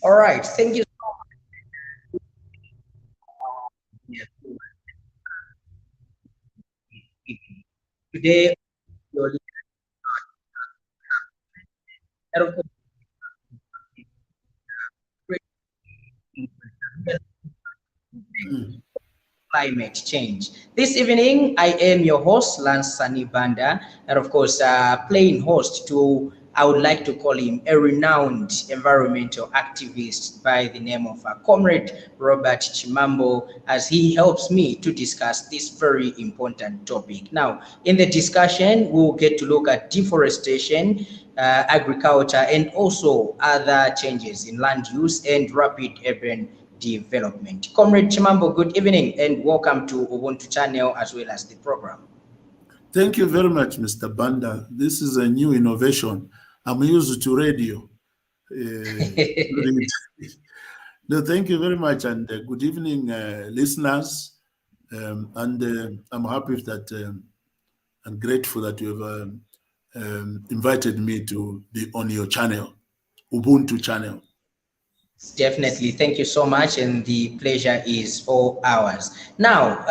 All right, thank you. Today, your leader of climate change. This evening, I am your host, Lance Sanibanda, and of course, playing host to, I would like to call him a renowned environmental activist by the name of Comrade Robert Chimambo, as he helps me to discuss this very important topic. Now, in the discussion, we'll get to look at deforestation, agriculture, and also other changes in land use and rapid urban development. Comrade Chimambo, good evening and welcome to Ubuntu channel as well as the program. Thank you very much, Mr. Banda. This is a new innovation. I'm used to radio. No, thank you very much, and good evening, listeners. I'm happy that and grateful that you have invited me to be on your channel, Ubuntu channel. Definitely. Thank you so much. And the pleasure is all ours. Now,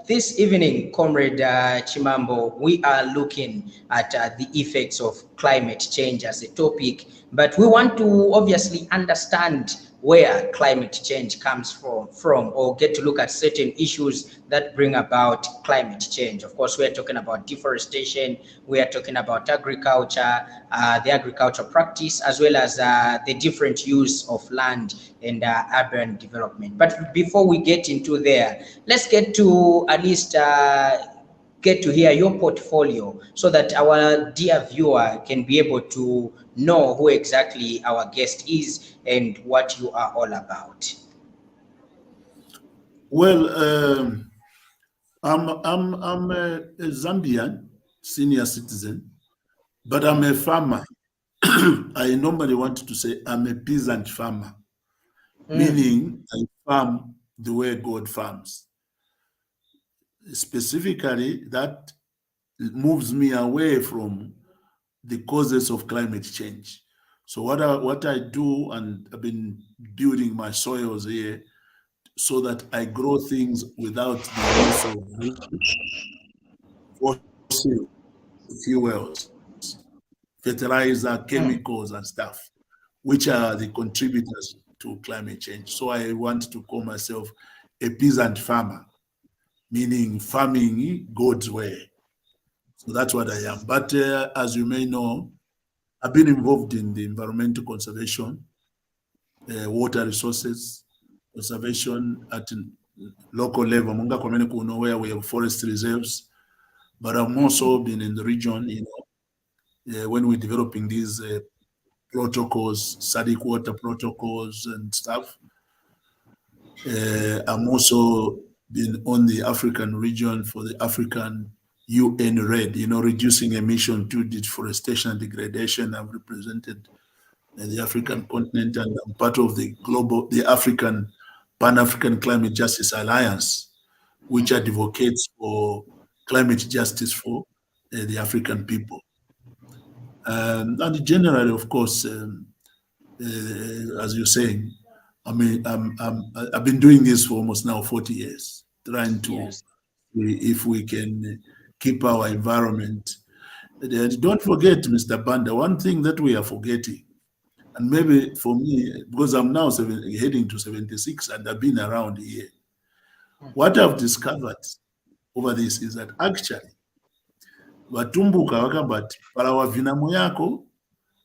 this evening, Comrade Chimambo, we are looking at the effects of climate change as a topic, but we want to obviously understand where climate change comes from or get to look at certain issues that bring about climate change. Of course, we are talking about deforestation, we are talking about agriculture, the agriculture practice, as well as the different use of land and urban development. But before we get into there, let's get to at least get to hear your portfolio so that our dear viewer can be able to know who exactly our guest is and what you are all about. Well, I'm a Zambian senior citizen, but I'm a farmer. I normally want to say I'm a peasant farmer, meaning I farm the way God farms. Specifically, that moves me away from the causes of climate change. So what I do, and I've been building my soils here so that I grow things without the use of fossil fuels, fertilizer, chemicals, and stuff, which are the contributors to climate change. So I want to call myself a peasant farmer, meaning farming God's way. So that's what I am. But as you may know, I've been involved in the environmental conservation, water resources conservation at local level. Munga Komene Kuno, where we have forest reserves. But I've also been in the region, when we're developing these protocols, SADC water protocols and stuff. I'm also been on the African region for the African UN RED, reducing emission to deforestation and degradation. I've represented the African continent, and I'm part of the Pan-African Climate Justice Alliance, which advocates for climate justice for the African people. And generally, of course, as you're saying, I've been doing this for almost now 40 years, trying to see if we can keep our environment. Don't forget, Mr. Banda, one thing that we are forgetting, and maybe for me, because I'm now heading to 76 and I've been around here, what I've discovered over this is that actually, vatumbuka vakambati para wavinamo yako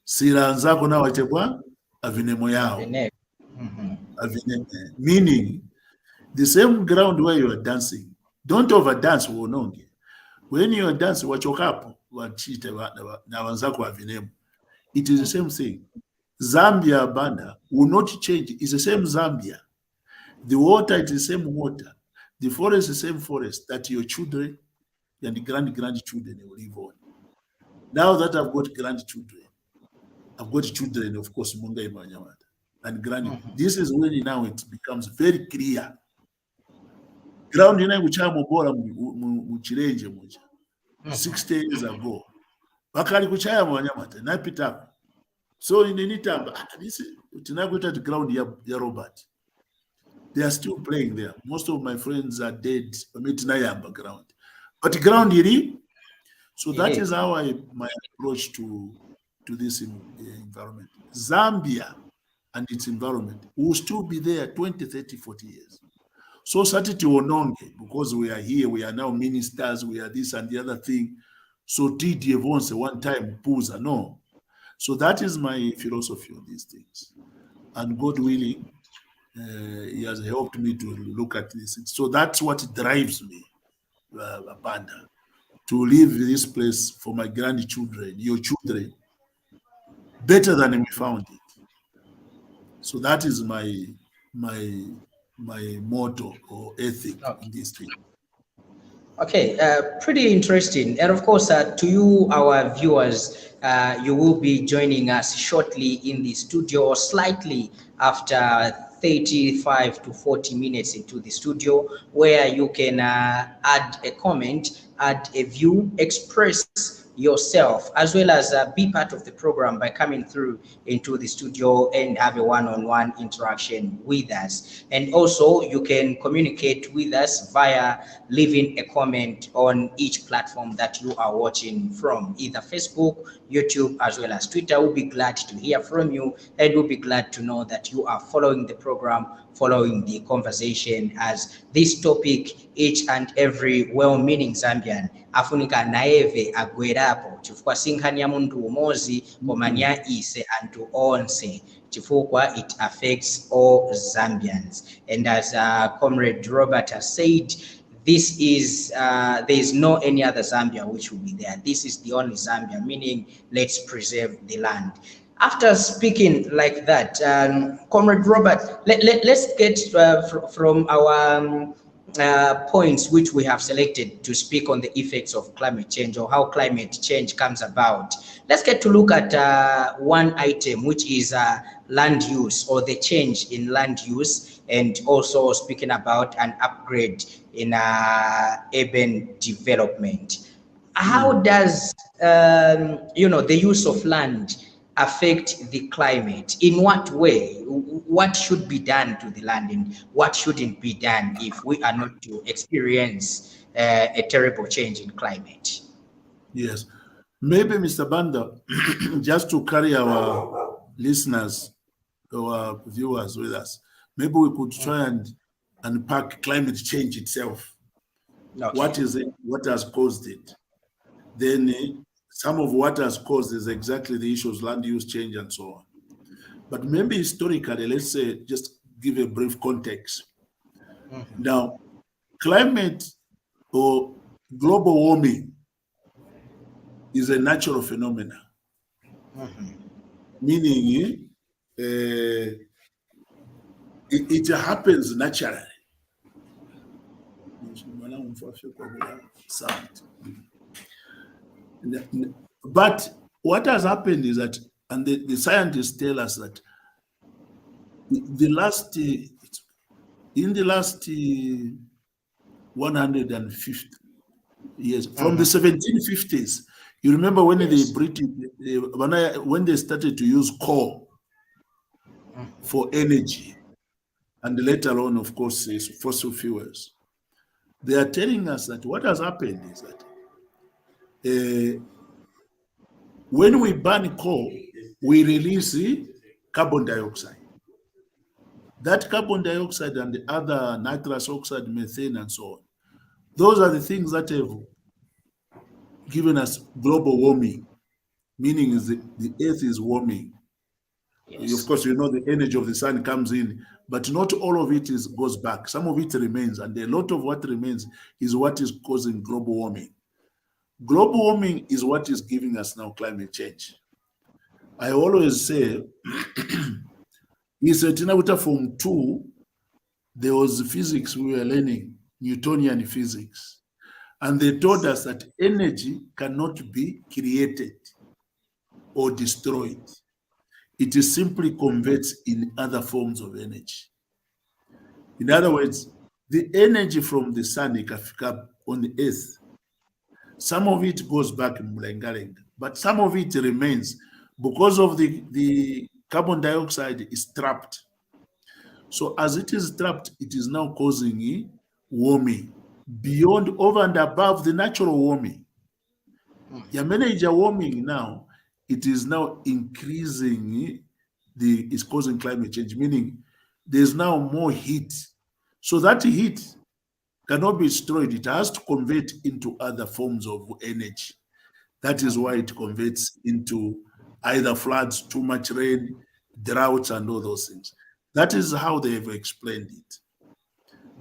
sira nzako na wachekwa avinemo yao. Meaning, the same ground where you are dancing, don't overdance uononge. When you are dancing, wachokapo wachite na wanzako avinemo. It is the same thing. Zambia, Banda, will not change. It's the same Zambia. The water is the same water. The forest is the same forest that your children and the grandchildren will live on. Now that I've got grandchildren, I've got children, of course, Munga Imanyamata, and this is when now it becomes very clear. Ground in which I'm muchirenje moja 60 years ago. Bakali kuchaya Mwanyamata, napita. So in any time, this Tinaguta ground ya Robert. They are still playing there. Most of my friends are dead. I mean, Tinayamba ground. But ground iri. So that is how my approach to this environment. Zambia and its environment will still be there 20, 30, 40 years. So Satiti Ononge, because we are here, we are now ministers, we are this and the other thing. So Titi Evonse one time Puza, no. So that is my philosophy on these things. And God willing, he has helped me to look at these things. So that's what drives me, Banda, to leave this place for my grandchildren, your children, better than we found it. So that is my motto or ethic in this thing. Okay, pretty interesting. And of course, to you, our viewers, you will be joining us shortly in the studio or slightly after 35 to 40 minutes into the studio, where you can add a comment, add a view, express yourself, as well as be part of the program by coming through into the studio and have a one-on-one interaction with us. And also you can communicate with us via leaving a comment on each platform that you are watching from, either Facebook, YouTube, as well as Twitter. We'll be glad to hear from you, and we'll be glad to know that you are following the program, following the conversation, as this topic, each and every well-meaning Zambian afunika naeve agwerapo chifukwa sinkhani muntu umozi komanya ise antu onse chifukwa it affects all Zambians. And as Comrade Robert has said, this is there is no any other Zambia which will be there. This is the only Zambia, meaning let's preserve the land. After speaking like that, Comrade Robert, let's get from our points which we have selected to speak on the effects of climate change, or how climate change comes about. Let's get to look at one item, which is land use, or the change in land use, and also speaking about an upgrade in urban development. How does the use of land affect the climate? In what way? What should be done to the land, and what shouldn't be done if we are not to experience a terrible change in climate? Yes. Maybe, Mr. Banda, just to carry our listeners, our viewers with us, maybe we could try and unpack climate change itself. Okay. What is it? What has caused it? Then some of what has caused is exactly the issues, land use change and so on. But maybe historically, let's say, just give a brief context. Now, climate or global warming is a natural phenomenon, meaning it happens naturally. But what has happened is that, and the scientists tell us that in the last 150 years, from the 1750s, you remember when the British, when they started to use coal for energy, and later on, of course, fossil fuels, they are telling us that what has happened is that when we burn coal, we release carbon dioxide. That carbon dioxide and the other nitrous oxide, methane, and so on, those are the things that have given us global warming, meaning the earth is warming. Yes. Of course, the energy of the sun comes in, but not all of it goes back. Some of it remains, and a lot of what remains is what is causing global warming. Global warming is what is giving us now climate change. I always say, in Form 2, there was physics we were learning, Newtonian physics. And they told us that energy cannot be created or destroyed. It is simply converts in other forms of energy. In other words, the energy from the sun on the earth, some of it goes back in Mlengalenga, but some of it remains because of the carbon dioxide is trapped. So as it is trapped, it is now causing warming beyond, over and above the natural warming. Your manager warming now, it is now increasing is causing climate change, meaning there's now more heat. So that heat cannot be stored. It has to convert into other forms of energy. That is why it converts into either floods, too much rain, droughts, and all those things. That is how they have explained it.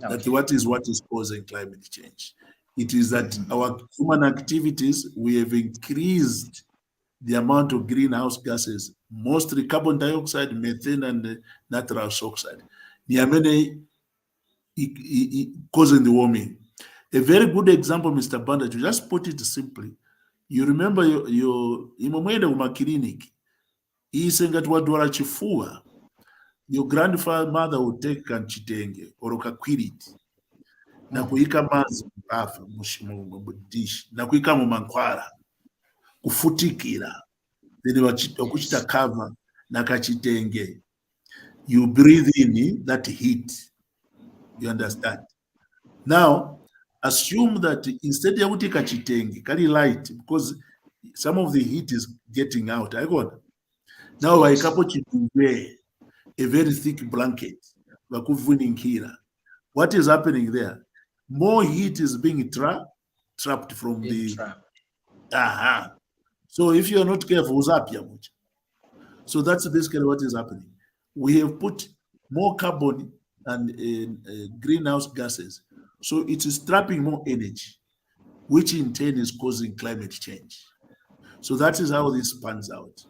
Okay. That what is causing climate change. It is that our human activities, we have increased the amount of greenhouse gases, mostly carbon dioxide, methane, and nitrous oxide. They are many causing the warming. A very good example, Mr. Banda, to just put it simply, you remember your imamwenda kuma clinic, isengati wadwala chifuwa, your grandfather would take kanchitenge or kakwiriti na kuika mazi mbafa mudish na kuika mumankwara kufutikira then wakuchita cover na kachitenge. You breathe in that heat. You understand? Now, assume that instead of kutika chitenge, kali light, because some of the heat is getting out. I got now I capo chitenge, a very thick blanket. What is happening there? More heat is being trapped from So if you are not careful, so that's basically what is happening. We have put more carbon and greenhouse gases. So it is trapping more energy, which in turn is causing climate change. So that is how this pans out.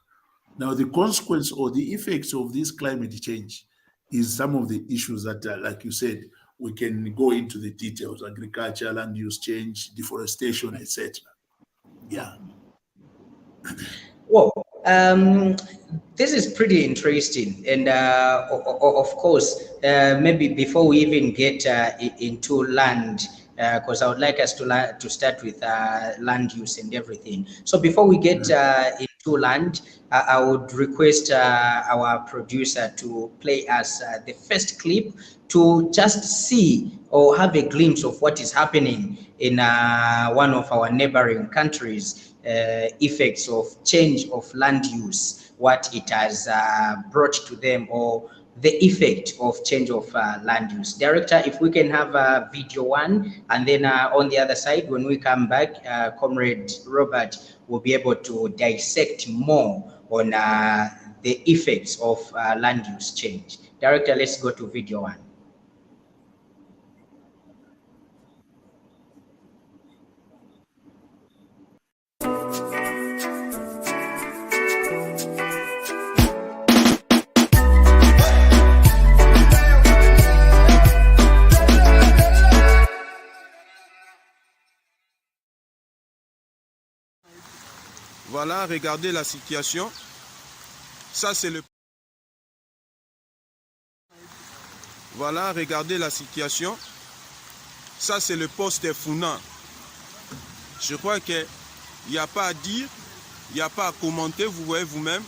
Now, the consequence or the effects of this climate change is some of the issues that, like you said, we can go into the details: agriculture, land use change, deforestation, etc. Yeah. Well, this is pretty interesting, and of course, maybe before we even get into land, because I would like us to start with land use and everything. So before we get into land, I would request our producer to play us the first clip to just see or have a glimpse of what is happening in one of our neighboring countries, effects of change of land use, what it has brought to them, or the effect of change of land use. Director, if we can have video one, and then on the other side, when we come back, Comrade Robert will be able to dissect more on the effects of land use change. Director, let's go to video one. Voilà, regardez la situation. Ça, c'est le... Voilà, regardez la situation. Ça, c'est le poste Founan. Je crois qu'il n'y a pas à dire, il n'y a pas à commenter. Vous voyez vous-même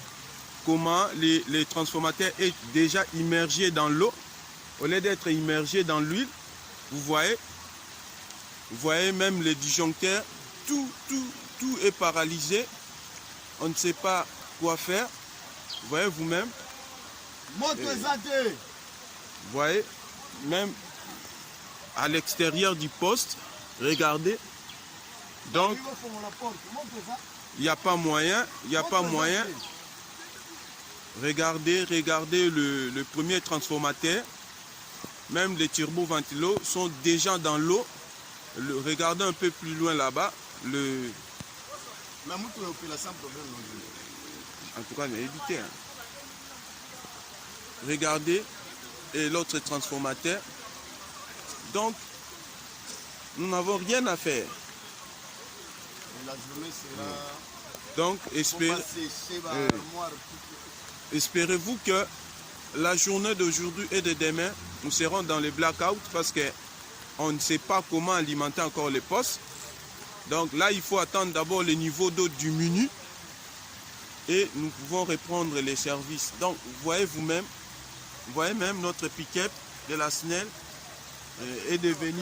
comment les transformateurs est déjà immergés dans l'eau. Au lieu d'être immergés dans l'huile, vous voyez même les disjoncteurs, tout est paralysé. On ne sait pas quoi faire. Vous voyez vous-même. Vous voyez, même à l'extérieur du poste, regardez. Donc, il n'y a pas moyen, Regardez le premier transformateur. Même les turboventilos sont déjà dans l'eau. Regardez un peu plus loin là-bas. En tout cas, on a évité. Hein. Regardez, et l'autre transformateur. Donc, nous n'avons rien à faire. Donc, espérez-vous que la journée d'aujourd'hui et de demain, nous serons dans les blackouts parce qu'on ne sait pas comment alimenter encore les postes. Donc là, il faut attendre d'abord le niveau d'eau diminue et nous pouvons reprendre les services. Donc, vous voyez vous-même, même notre pick-up de la SNEL est devenu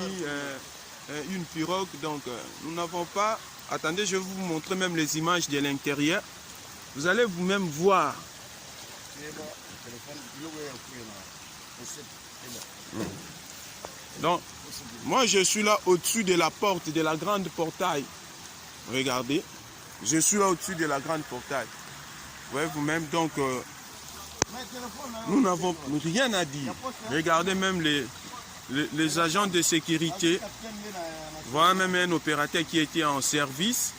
une pirogue. Donc, nous n'avons pas... Attendez, je vais vous montrer même les images de l'intérieur. Vous allez vous-même voir. Donc, moi, je suis là au-dessus de la porte, de la grande portail. Regardez, je suis là au-dessus de la grande portail. Vous voyez vous-même, donc, nous n'avons rien à dire. Regardez même les agents de sécurité. Voilà même un opérateur qui était en service.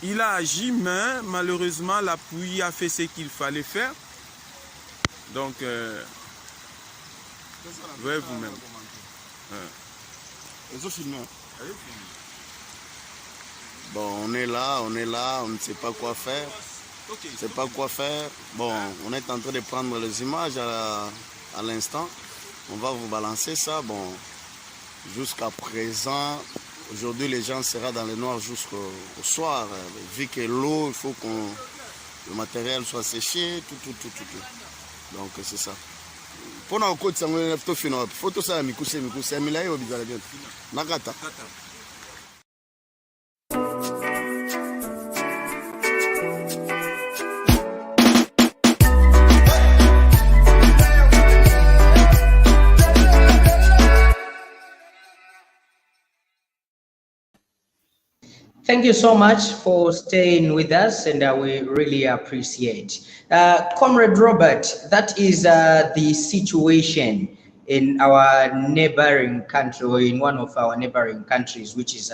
Il a agi, mais malheureusement, la pluie a fait ce qu'il fallait faire. Donc, vous voyez vous-même. Bon, on est là, on ne sait pas quoi faire. On ne sait pas quoi faire. Bon, on est en train de prendre les images à l'instant. On va vous balancer ça. Bon, jusqu'à présent, aujourd'hui, les gens seront dans le noir jusqu'au soir. Vu que l'eau, il faut que le matériel soit séché, tout. Donc, c'est ça. Pour nous, il faut tout ça, Nakata. Thank you so much for staying with us, and we really appreciate. Comrade Robert, that is the situation in our neighboring country, or in one of our neighboring countries, which is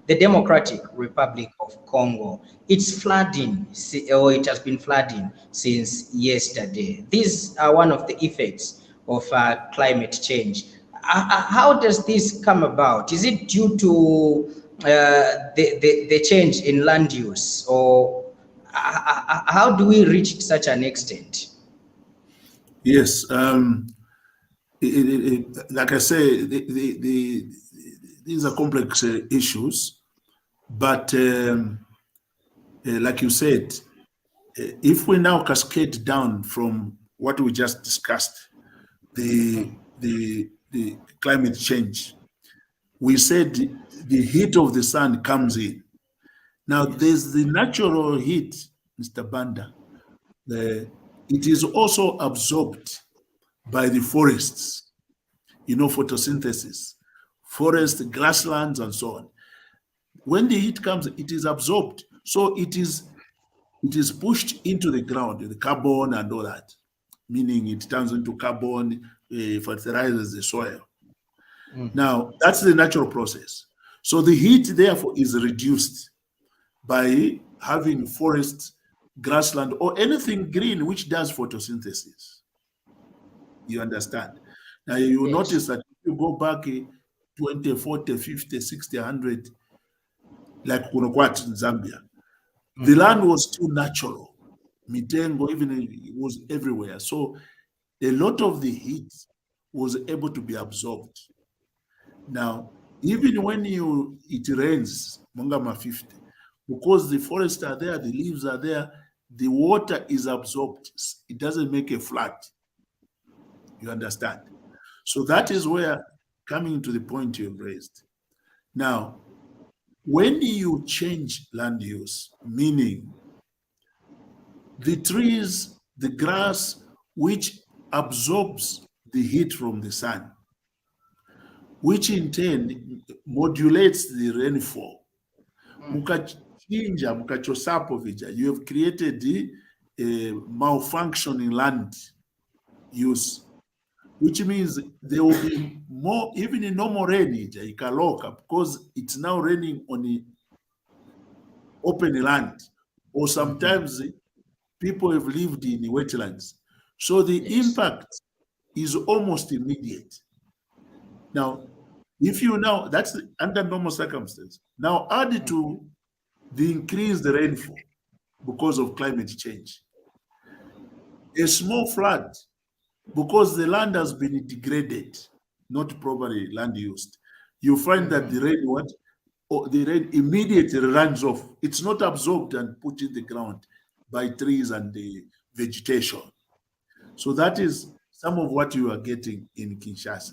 the Democratic Republic of Congo. It's flooding, or it has been flooding since yesterday. These are one of the effects of climate change. How does this come about? Is it due to the change in land use, or how do we reach such an extent? Yes, like I say, these are complex issues, but like you said, if we now cascade down from what we just discussed, the climate change, we said the heat of the sun comes in. Now, there's the natural heat, Mr. Banda. It is also absorbed by the forests, photosynthesis, forests, grasslands, and so on. When the heat comes, it is absorbed. So it is pushed into the ground, the carbon and all that, meaning it turns into carbon, fertilizes the soil. Now, that's the natural process. So the heat, therefore, is reduced by having forest, grassland, or anything green which does photosynthesis. You understand? Now, you will notice that if you go back 20, 40, 50, 60, 100, like Kunokwat in Zambia, the land was too natural. Mitengo, even it was everywhere. So a lot of the heat was able to be absorbed. Now, even when it rains, Mongama 50, because the forests are there, the leaves are there, the water is absorbed. It doesn't make a flood. You understand? So that is where, coming to the point you've raised. Now, when you change land use, meaning the trees, the grass, which absorbs the heat from the sun, which in turn modulates the rainfall. You have created the malfunctioning land use, which means there will be more, even in normal rain, because it's now raining on the open land, or sometimes people have lived in the wetlands. So the impact is almost immediate. Now, if you now, that's under normal circumstances. Now add to the increased rainfall because of climate change. A small flood, because the land has been degraded, not properly land used. You find that the rain immediately runs off. It's not absorbed and put in the ground. by trees and the vegetation. So that is some of what you are getting in Kinshasa.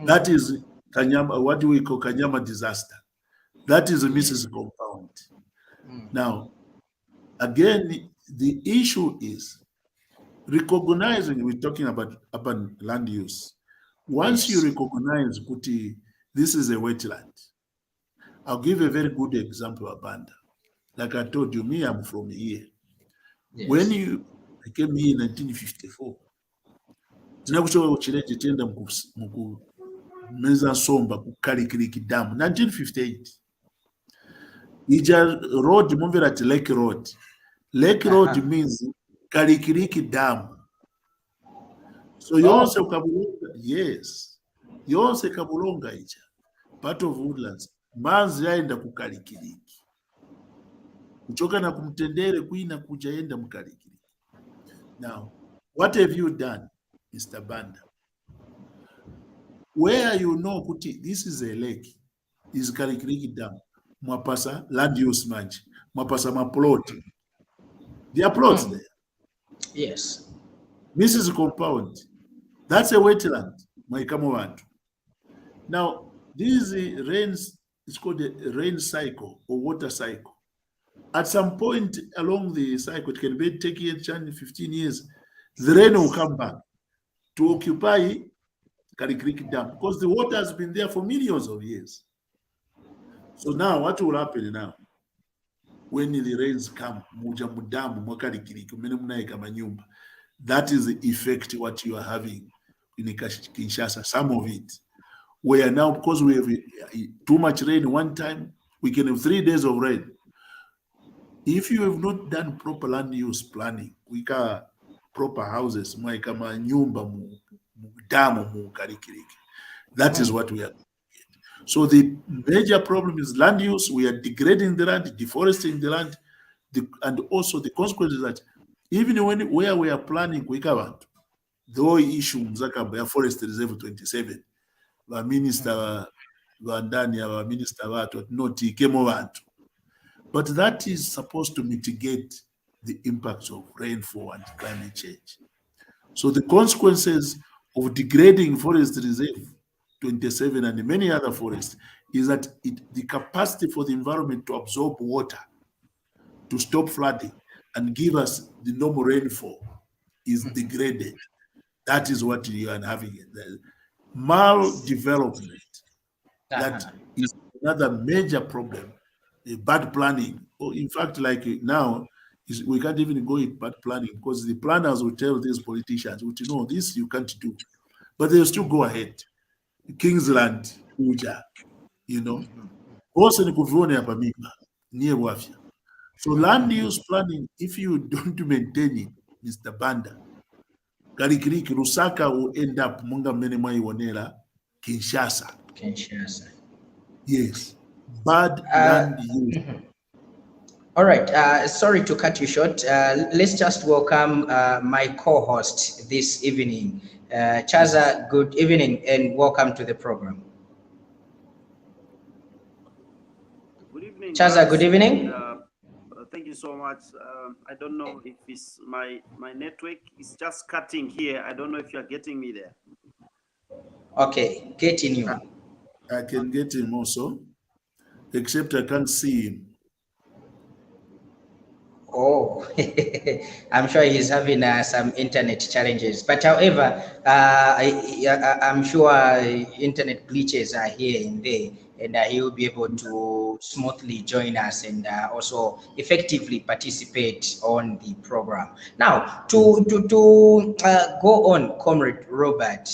That is Kanyama, what do we call Kanyama disaster. That is a Mrs. Compound. Now, again, the issue is recognizing, we're talking about urban land use. Once you recognize Kuti, this is a wetland. I'll give a very good example of Banda. Like I told you, me, I'm from here. When I came here in 1954, tinakuchoka kuchileje tenda meza somba kukalikiliki damu 1958. Ija road moving at Lake Road. Lake Road means kalikiliki damu. So yonse ukabulonga, yes. Yonse kabulonga ija. Part of woodlands. Manzi yaenda kukalikiliki. Kuchoka na kumtendere kuina kujaenda mkalikiliki. Now, what have you done, Mr. Banda? Where you know Kuti, this is a lake, is Kalikiriki Dam, Mwapasa land use manch, Mwapasa maplot. There are plots there. Yes. Mrs. Compound, that's a wetland, Mwaikamowantu. Now, these rains, it's called a rain cycle or water cycle. At some point along the cycle, it can be 10 years, 15 years, the rain will come back to occupy Kalikiriki Dam because the water has been there for millions of years. So now what will happen now? When the rains come, that is the effect what you are having in Kinshasa, some of it. Where now, because we have too much rain one time, we can have 3 days of rain. If you have not done proper land use planning, we can proper houses, that is what we are. So the major problem is land use. We are degrading the land, deforesting the land, and also the consequences that even where we are planning, we cover the issue Mzakamba Forest Reserve 27. Our minister, our minister, not came. But that is supposed to mitigate the impacts of rainfall and climate change. So the consequences of degrading Forest Reserve 27 and many other forests is that the capacity for the environment to absorb water, to stop flooding, and give us the normal rainfall is degraded. That is what you are having. Maldevelopment, that is another major problem. Bad planning, or in fact, like now, we can't even go in bad planning because the planners will tell these politicians, "You know, this you can't do," but they'll still go ahead. Kingsland, Uja, you know, also in Kuvone near Wafia. So land use planning, if you don't maintain it, Mr. Banda, Karikiriki, Lusaka will end up Munga Menemai Wanela, Kinshasa. Yes. Bad land use. All right. Sorry to cut you short. Let's just welcome my co-host this evening. Chaza, good evening and welcome to the program. Good evening. Chaza, good evening. Thank you so much. I don't know if it's my network is just cutting here. I don't know if you're getting me there. Okay, getting you. I can get him also, except I can't see him. Oh, I'm sure he's having some internet challenges. But however, I'm sure internet glitches are here and there, and he will be able to smoothly join us and also effectively participate on the program. Now, to go on, Comrade Robert,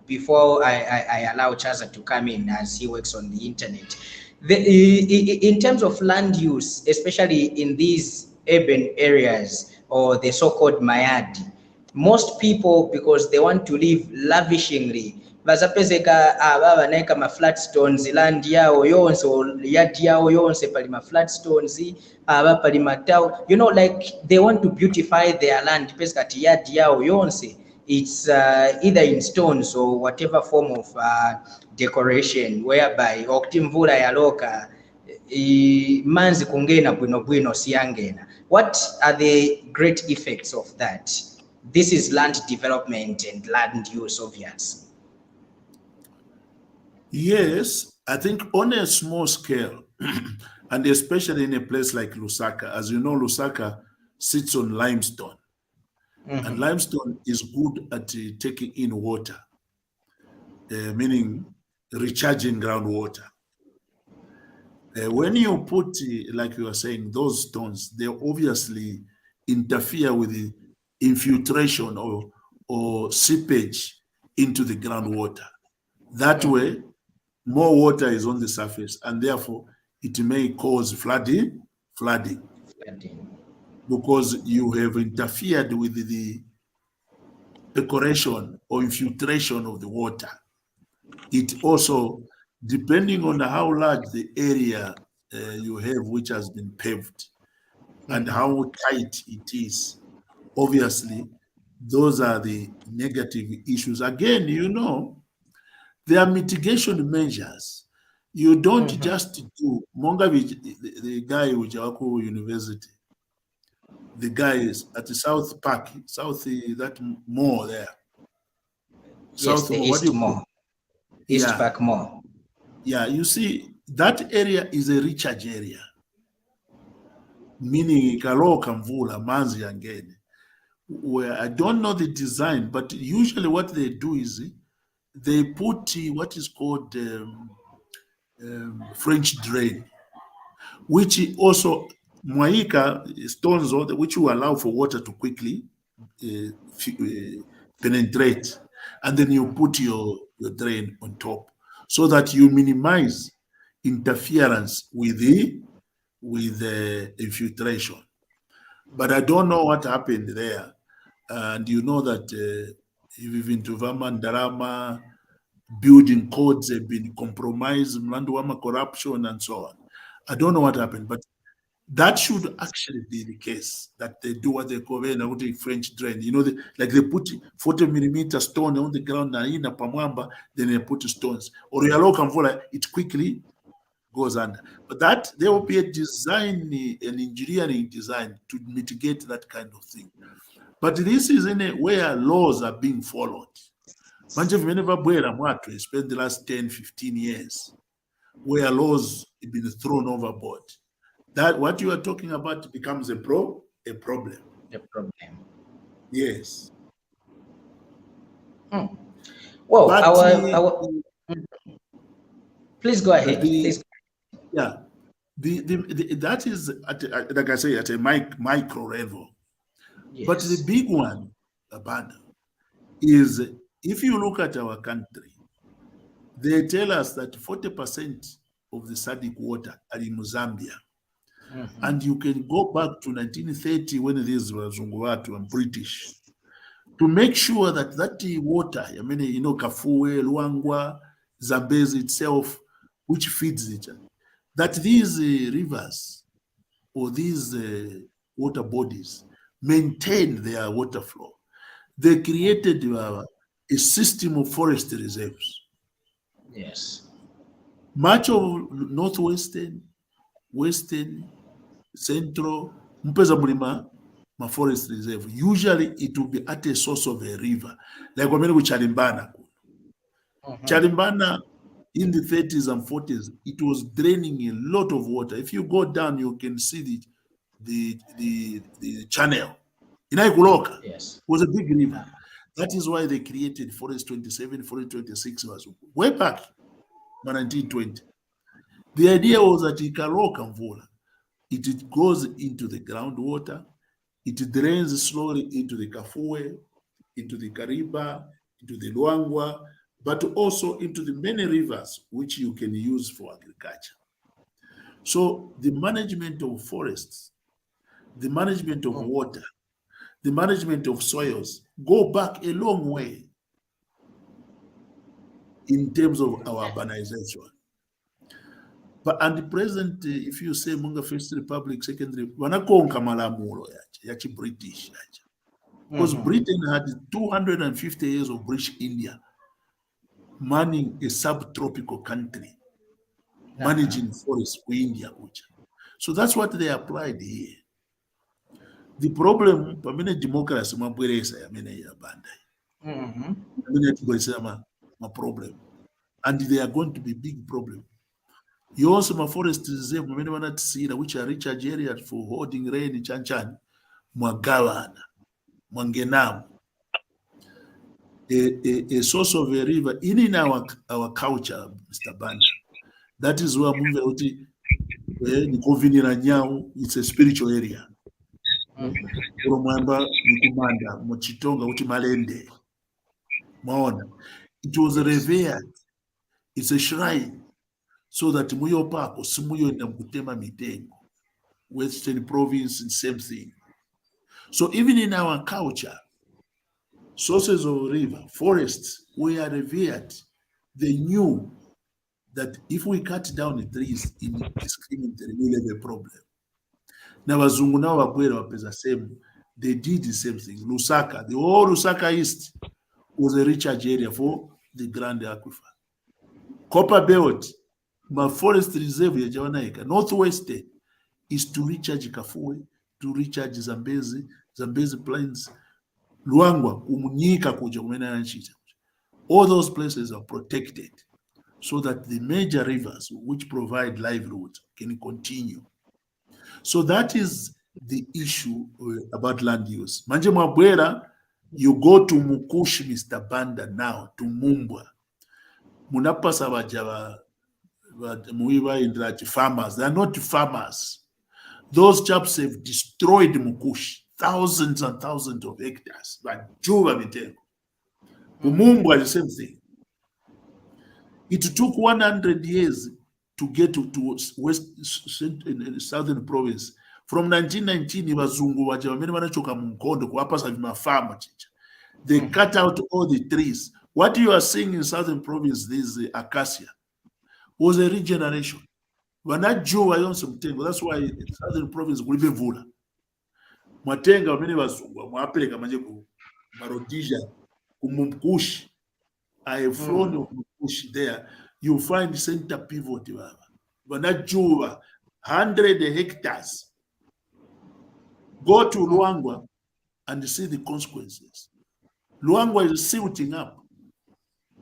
before I allow Chaza to come in as he works on the internet. In terms of land use, especially in these urban areas or the so-called Mayadi, most people, because they want to live lavishingly, bazapezeka banaeka ma flat stones land yao yonse yadi yao yonse pali ma flat stones pali matao, you know, like they want to beautify their land pezeka yadi yao yonse it's either in stones or whatever form of decoration, whereby oktimvula yaloka manzi kungena bwino bwino siyangena. What are the great effects of that? This is land development and land use, obvious. Yes, I think on a small scale, and especially in a place like Lusaka, as you know, Lusaka sits on limestone, and limestone is good at taking in water, meaning recharging groundwater. When you put, like you were saying, those stones, they obviously interfere with the infiltration or seepage into the groundwater. That way, more water is on the surface, and therefore it may cause flooding, because you have interfered with the percolation or infiltration of the water. It also, depending on how large the area you have which has been paved and how tight it is, obviously, those are the negative issues. Again, you know, there are mitigation measures. You don't just do, the guy with Jawaku University, the guy is at the South Park, that mall there. Yes, the East Mall. East Park Mall. Yeah, you see, that area is a recharge area. Meaning, ikaloka mvula manzi yangene. Where I don't know the design, but usually what they do is they put what is called French drain, which also mwaika stones, which will allow for water to quickly penetrate, and then you put your drain on top so that you minimize interference with the infiltration. But I don't know what happened there, and you know that even to Vamandarama, building codes have been compromised, Mlanduama corruption, and so on. I don't know what happened, but that should actually be the case, that they do what they call a French drain. You know, like they put 40 millimeter stone on the ground, then they put stones. Or it quickly goes under. But that there will be a design, an engineering design to mitigate that kind of thing. But this is in a where laws are being followed. Spend the last 10, 15 years where laws have been thrown overboard. That what you are talking about becomes a problem. A problem. Yes. Well, but please go ahead. Yeah. That is like I say, at a micro level. Yes. But the big one, Abanda, is if you look at our country, they tell us that 40% of the SADC water are in Zambia. And you can go back to 1930 when these were Zunguwatu and British to make sure that that water, I mean, you know, Kafue, Luangwa, Zambezi itself, which feeds it, that these rivers or these water bodies maintain their water flow. They created a system of forest reserves. Yes. Much of northwestern, western, central, Mpeza Mulima, my forest reserve. Usually it will be at a source of a river. Like when we Chalimbana. Chalimbana in the 30s and 40s, it was draining a lot of water. If you go down, you can see the channel. In Aikuloka, yes, was a big river. That is why they created Forest 27, Forest 26 was way back in 1920. The idea was that Ikaloka Mvula, it goes into the groundwater, it drains slowly into the Kafue, into the Kariba, into the Luangwa, but also into the many rivers which you can use for agriculture. So the management of forests, the management of water, the management of soils go back a long way in terms of our urbanization. But at the present, if you say Munga First Republic, Secondary, wanakonka malamulo yachi British. Because Britain had 250 years of British India manning a subtropical country managing forests for India. So that's what they applied here. The problem, pamene democracy mabweresa yamene yabanda. My problem, and they are going to be big problem. You also my forest reserve, which are recharge areas for holding rain, chanchan, mwagawana, mwangenam, a source of a river in our culture, Mr. Banda. That is where it's a spiritual area. It was revered. It's a shrine. So that Muyo Pako, Sumuyo Namutema Mitengo, Western province, and same thing. So even in our culture, sources of river, forests, we are revered. They knew that if we cut down the trees in discriminatory, we'll have a problem. Now, Wazungu now are same. They did the same thing. Lusaka, the whole Lusaka East was a recharge area for the Grand Aquifer. Copper Belt, my forest reserve ya Jawanaika, northwest is to recharge Kafue, to recharge Zambezi Plains, Luangwa, Umunyika kuja kumena nchita. All those places are protected so that the major rivers which provide livelihood can continue. So that is the issue about land use. Manje Mabwera, you go to Mukushi, Mr. Banda now, to Mumbwa. Munapasa Wajava, farmers. They are not farmers. Those chaps have destroyed Mukushi, thousands and thousands of hectares. But Juba Mitengo. Mumbwa is the same thing. It took 100 years to get to southern province. From 1919, they cut out all the trees. What you are seeing in southern province, this acacia, was a regeneration. That's why southern province will be vula. Matenga many mwapeleka manje ku Marodija, kumumkushi. I have flown of Mukushi there. You find center pivot. Juba, 100 hectares. Go to Luangwa and see the consequences. Luangwa is silting up.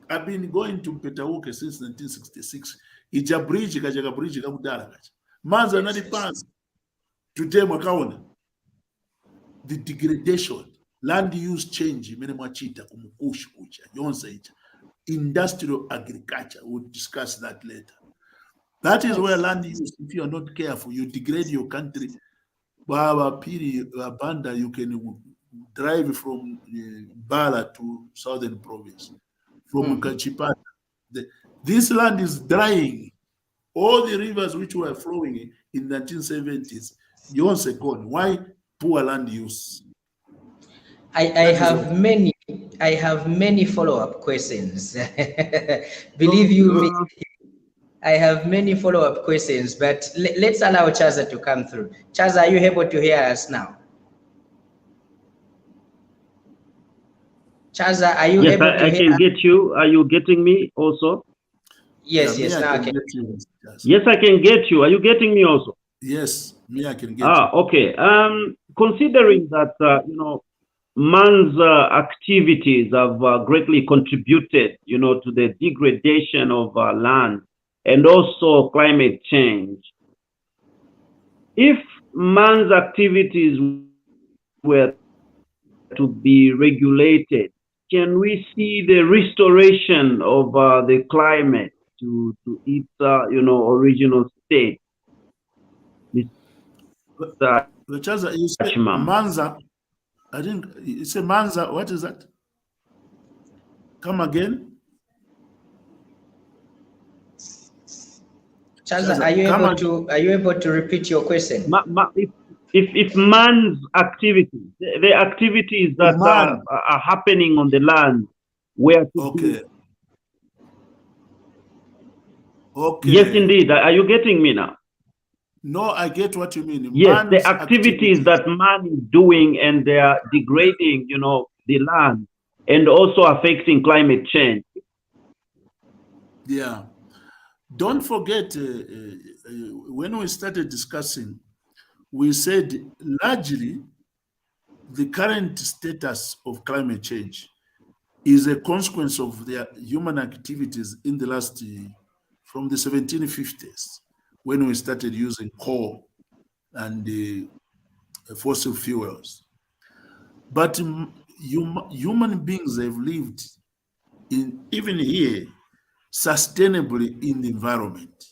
I've been going to Petauke since 1966. It's a bridge, kajaga bridge, kamudara. Manza nadi pass to Temakaona. The degradation, land use change, Menemachita, Kumukush, Kucha, Yonsa, industrial agriculture. We'll discuss that later. That is where land use, if you are not careful, you degrade your country. Banda, you can drive from Bala to southern province, from Kachipata. This land is drying. All the rivers which were flowing in 1970s, Yonse gone. Why? Poor land use. I have many follow-up questions. Believe you me, I have many follow-up questions, but let's allow Chaza to come through. Chaza, are you able to hear us now? Chaza, are you able to hear us? Yes, I can get you. Are you getting me also? Yes, Yeah, yes, now I can. Yes, I can get you. Are you getting me also? Yes, me, I can get you. Okay. Considering that, man's activities have greatly contributed, to the degradation of land and also climate change. If man's activities were to be regulated, can we see the restoration of the climate to its, original state? Chaza, you say Manza. I think it's a Manza. What is that? Come again. Chaza, are you able to repeat your question? If man's activities, the activities that are happening on the land, were to be... Okay. Yes, indeed. Are you getting me now? No, I get what you mean. Yes, the activities that man is doing, and they are degrading, the land, and also affecting climate change. Yeah. don't forget, when we started discussing, we said largely the current status of climate change is a consequence of their human activities in the last, from the 1750s, when we started using coal and fossil fuels. But human beings have lived even here, sustainably in the environment.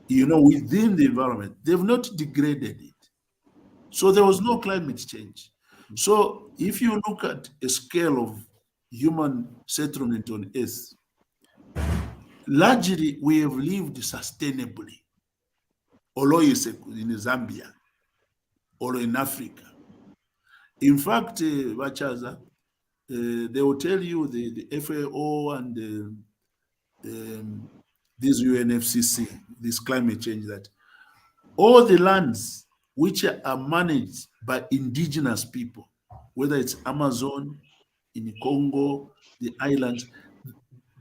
Within the environment, they've not degraded it. So there was no climate change. So if you look at a scale of human settlement on Earth, largely we have lived sustainably, although it's in Zambia or in Africa. In fact, Chaza, they will tell you the FAO and this UNFCCC, this climate change, that all the lands which are managed by indigenous people, whether it's Amazon, in Congo, the islands,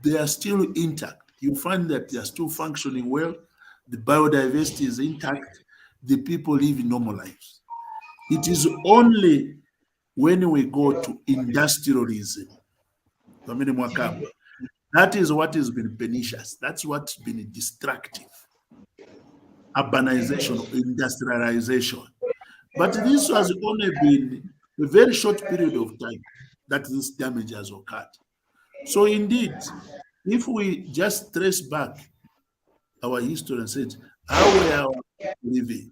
they are still intact. You find that they are still functioning well. The biodiversity is intact. The people live normal lives. It is only when we go to industrialism, that is what has been pernicious. That's what's been destructive. Urbanization, industrialization. But this has only been a very short period of time that this damage has occurred. So indeed, if we just trace back our history and said, how we are living,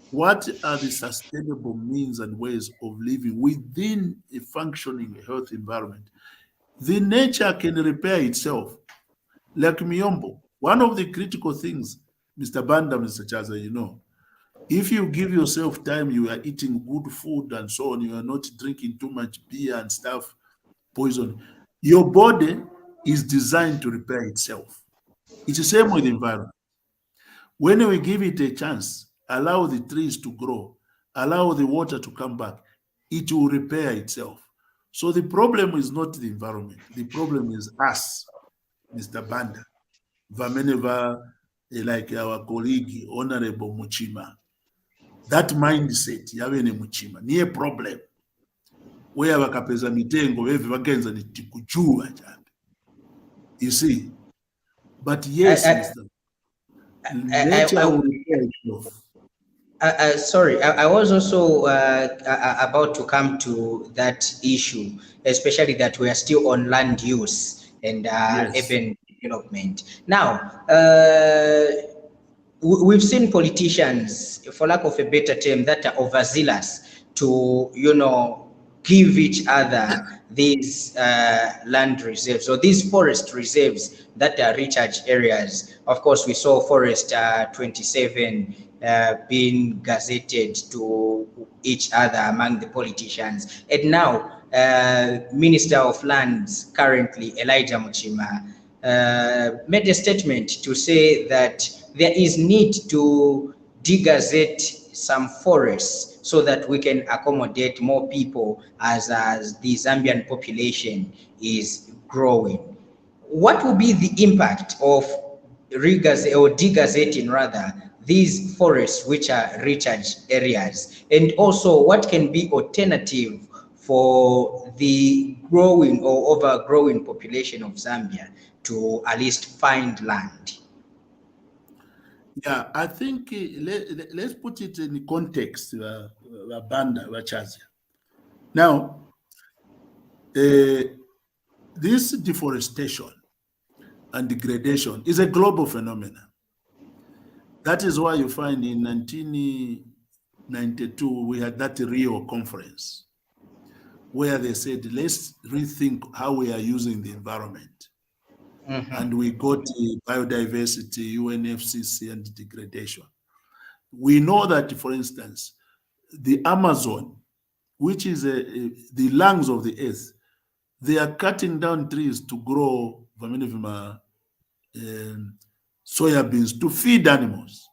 what are the sustainable means and ways of living within a functioning health environment, the nature can repair itself. Like Chimambo, one of the critical things, Mr. Banda, Mr. Chaza, if you give yourself time, you are eating good food and so on, you are not drinking too much beer and stuff, poison, your body is designed to repair itself. It's the same with the environment. When we give it a chance, allow the trees to grow, allow the water to come back, it will repair itself. So the problem is not the environment. The problem is us, Mr. Banda, Vameneva, like our colleague, Honorable Muchima. That mindset, yavene Muchima, ni a problem. Where vakapeza mitengo, vevi vagenza ni tikujua jambi. You see? But yes, Mr. Nature will repair itself. Sorry, I was also about to come to that issue, especially that we are still on land use and Yes. urban development. Now, we've seen politicians, for lack of a better term, that are overzealous to, give each other these land reserves or these forest reserves that are recharge areas. Of course, we saw Forest 27 being gazetted to each other among the politicians. And now, Minister of Lands, currently Elijah Muchima, made a statement to say that there is need to degazette some forests so that we can accommodate more people as the Zambian population is growing. What will be the impact of degazetting rather these forests which are recharge areas, and also what can be alternative for the growing or overgrowing population of Zambia to at least find land? Yeah, I think let's put it in context, Banda, Chaza. Now, this deforestation and degradation is a global phenomenon. That is why you find in 1992, we had that Rio conference where they said, let's rethink how we are using the environment. And we got biodiversity, UNFCCC, and degradation. We know that, for instance, the Amazon, which is the lungs of the earth, they are cutting down trees to grow soybeans to feed animals.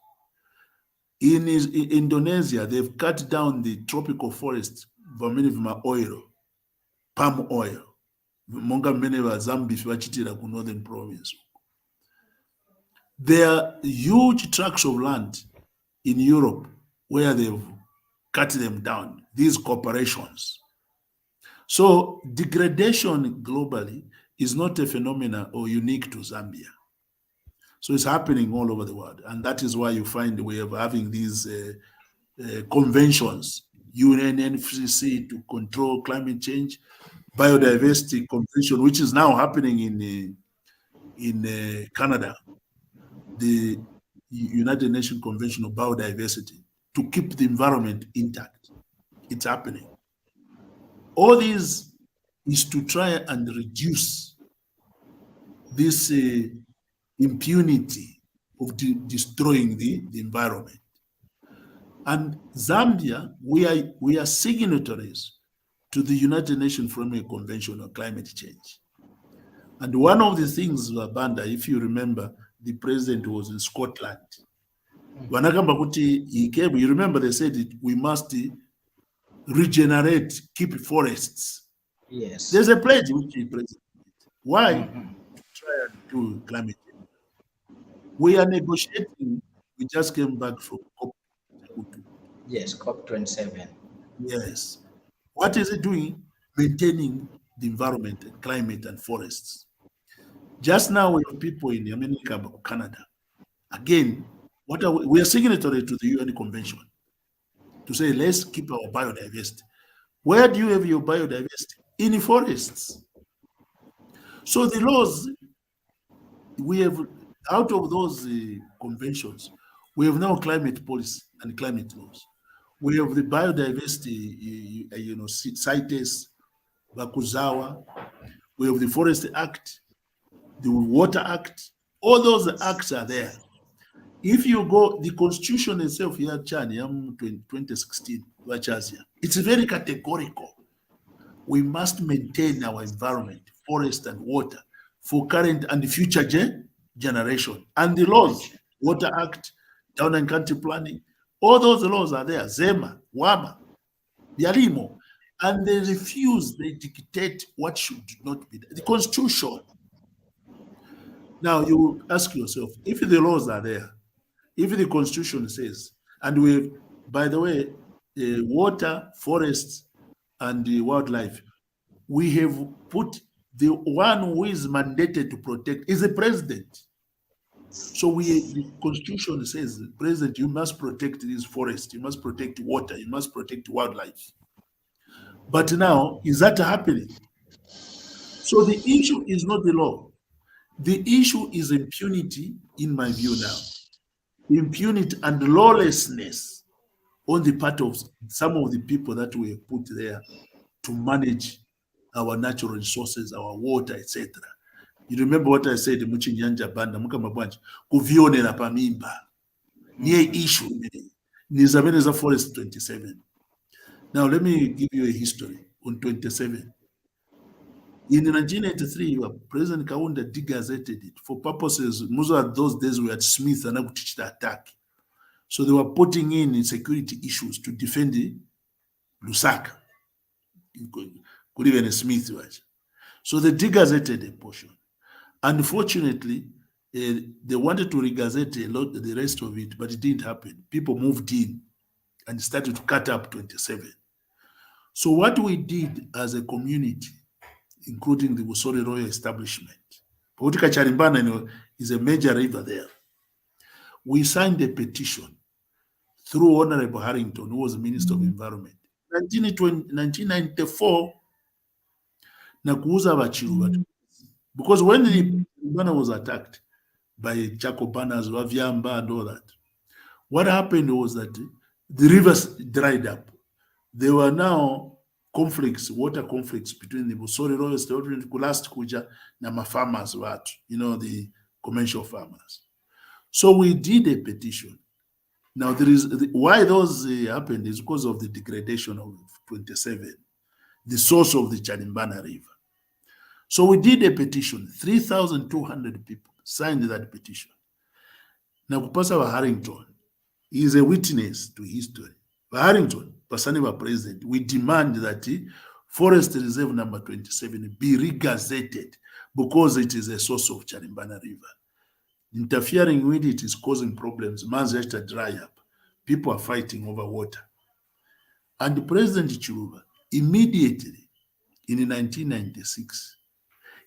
In Indonesia, they've cut down the tropical forest, oil, palm oil. Monga mene wa Zambia vachitira ku northern province. There are huge tracts of land in Europe where they've cut them down, these corporations. So degradation globally is not a phenomenon or unique to Zambia. So it's happening all over the world. And that is why you find we are having these conventions, UNFCCC to control climate change, biodiversity convention, which is now happening in Canada, the United Nations Convention of Biodiversity, to keep the environment intact. It's happening. All this is to try and reduce this impunity of destroying the environment. And Zambia, we are signatories to the United Nations Framework Convention on Climate Change. And one of the things, Banda, if you remember, the president was in Scotland. He came, you remember they said we must regenerate, keep forests. Yes. There's a pledge which he presented. Why? To try and do climate change. We are negotiating. We just came back from COP. Yes, COP27. Yes. What is it doing? Maintaining the environment and climate and forests. Just now we have people in America, Canada. Again, we are signatory to the UN Convention to say, let's keep our biodiversity. Where do you have your biodiversity? In the forests. So the laws, we have, out of those conventions, we have now climate policy and climate laws. We have the biodiversity, CITES, Bakuzawa. We have the Forest Act, the Water Act. All those acts are there. If you go, the Constitution itself here, 2016, it's very categorical. We must maintain our environment, forest and water, for current and future generation. And the laws, Water Act, Town and Country Planning, all those laws are there. Zema, Wama, Bialimo. And they refuse, they dictate what should not be there. The Constitution. Now you ask yourself, if the laws are there, if the Constitution says, and we, by the way, water, forests, and the wildlife, we have put the one who is mandated to protect is the president. So the Constitution says, President, you must protect these forests, you must protect water, you must protect wildlife. But now, is that happening? So the issue is not the law. The issue is impunity, in my view now. Impunity and lawlessness on the part of some of the people that we have put there to manage our natural resources, our water, etc. You remember what I said, Muchinyanja Banda, Mukamabwanji, kuvionera pamimba. Niye issue, Nizabene Forest 27. Now, let me give you a history on 27. In 1983, President Kaunda degazetted it for purposes, most of those days we had Smith and Akutichita attack. So they were putting in security issues to defend the Lusaka. Could even Smith was. So they degazetted a portion. Unfortunately, they wanted to regazette a lot the rest of it, but it didn't happen. People moved in and started to cut up 27. So what we did as a community, including the Busori Royal Establishment, Politika Charimbana is a major river there. We signed a petition through Honorable Harrington, who was the Minister of Environment. 1994, Nakuuza Bachiru. Because when the Charimbana was attacked by Chakobanas, Wavyamba, and all that, what happened was that the rivers dried up. There were now conflicts, water conflicts between the Busori Royal Establishment, Kulast Kuja, and farmers, the commercial farmers. So we did a petition. Now, why those happened is because of the degradation of 27, the source of the Charimbana River. So we did a petition. 3,200 people signed that petition. Now, Kupasa Harrington is a witness to history. Harrington, Pasaniva President, we demand that Forest Reserve number 27 be regazetted because it is a source of Charimbana River. Interfering with it is causing problems. Man's just to dry up. People are fighting over water. And President Chiluba, immediately in 1996,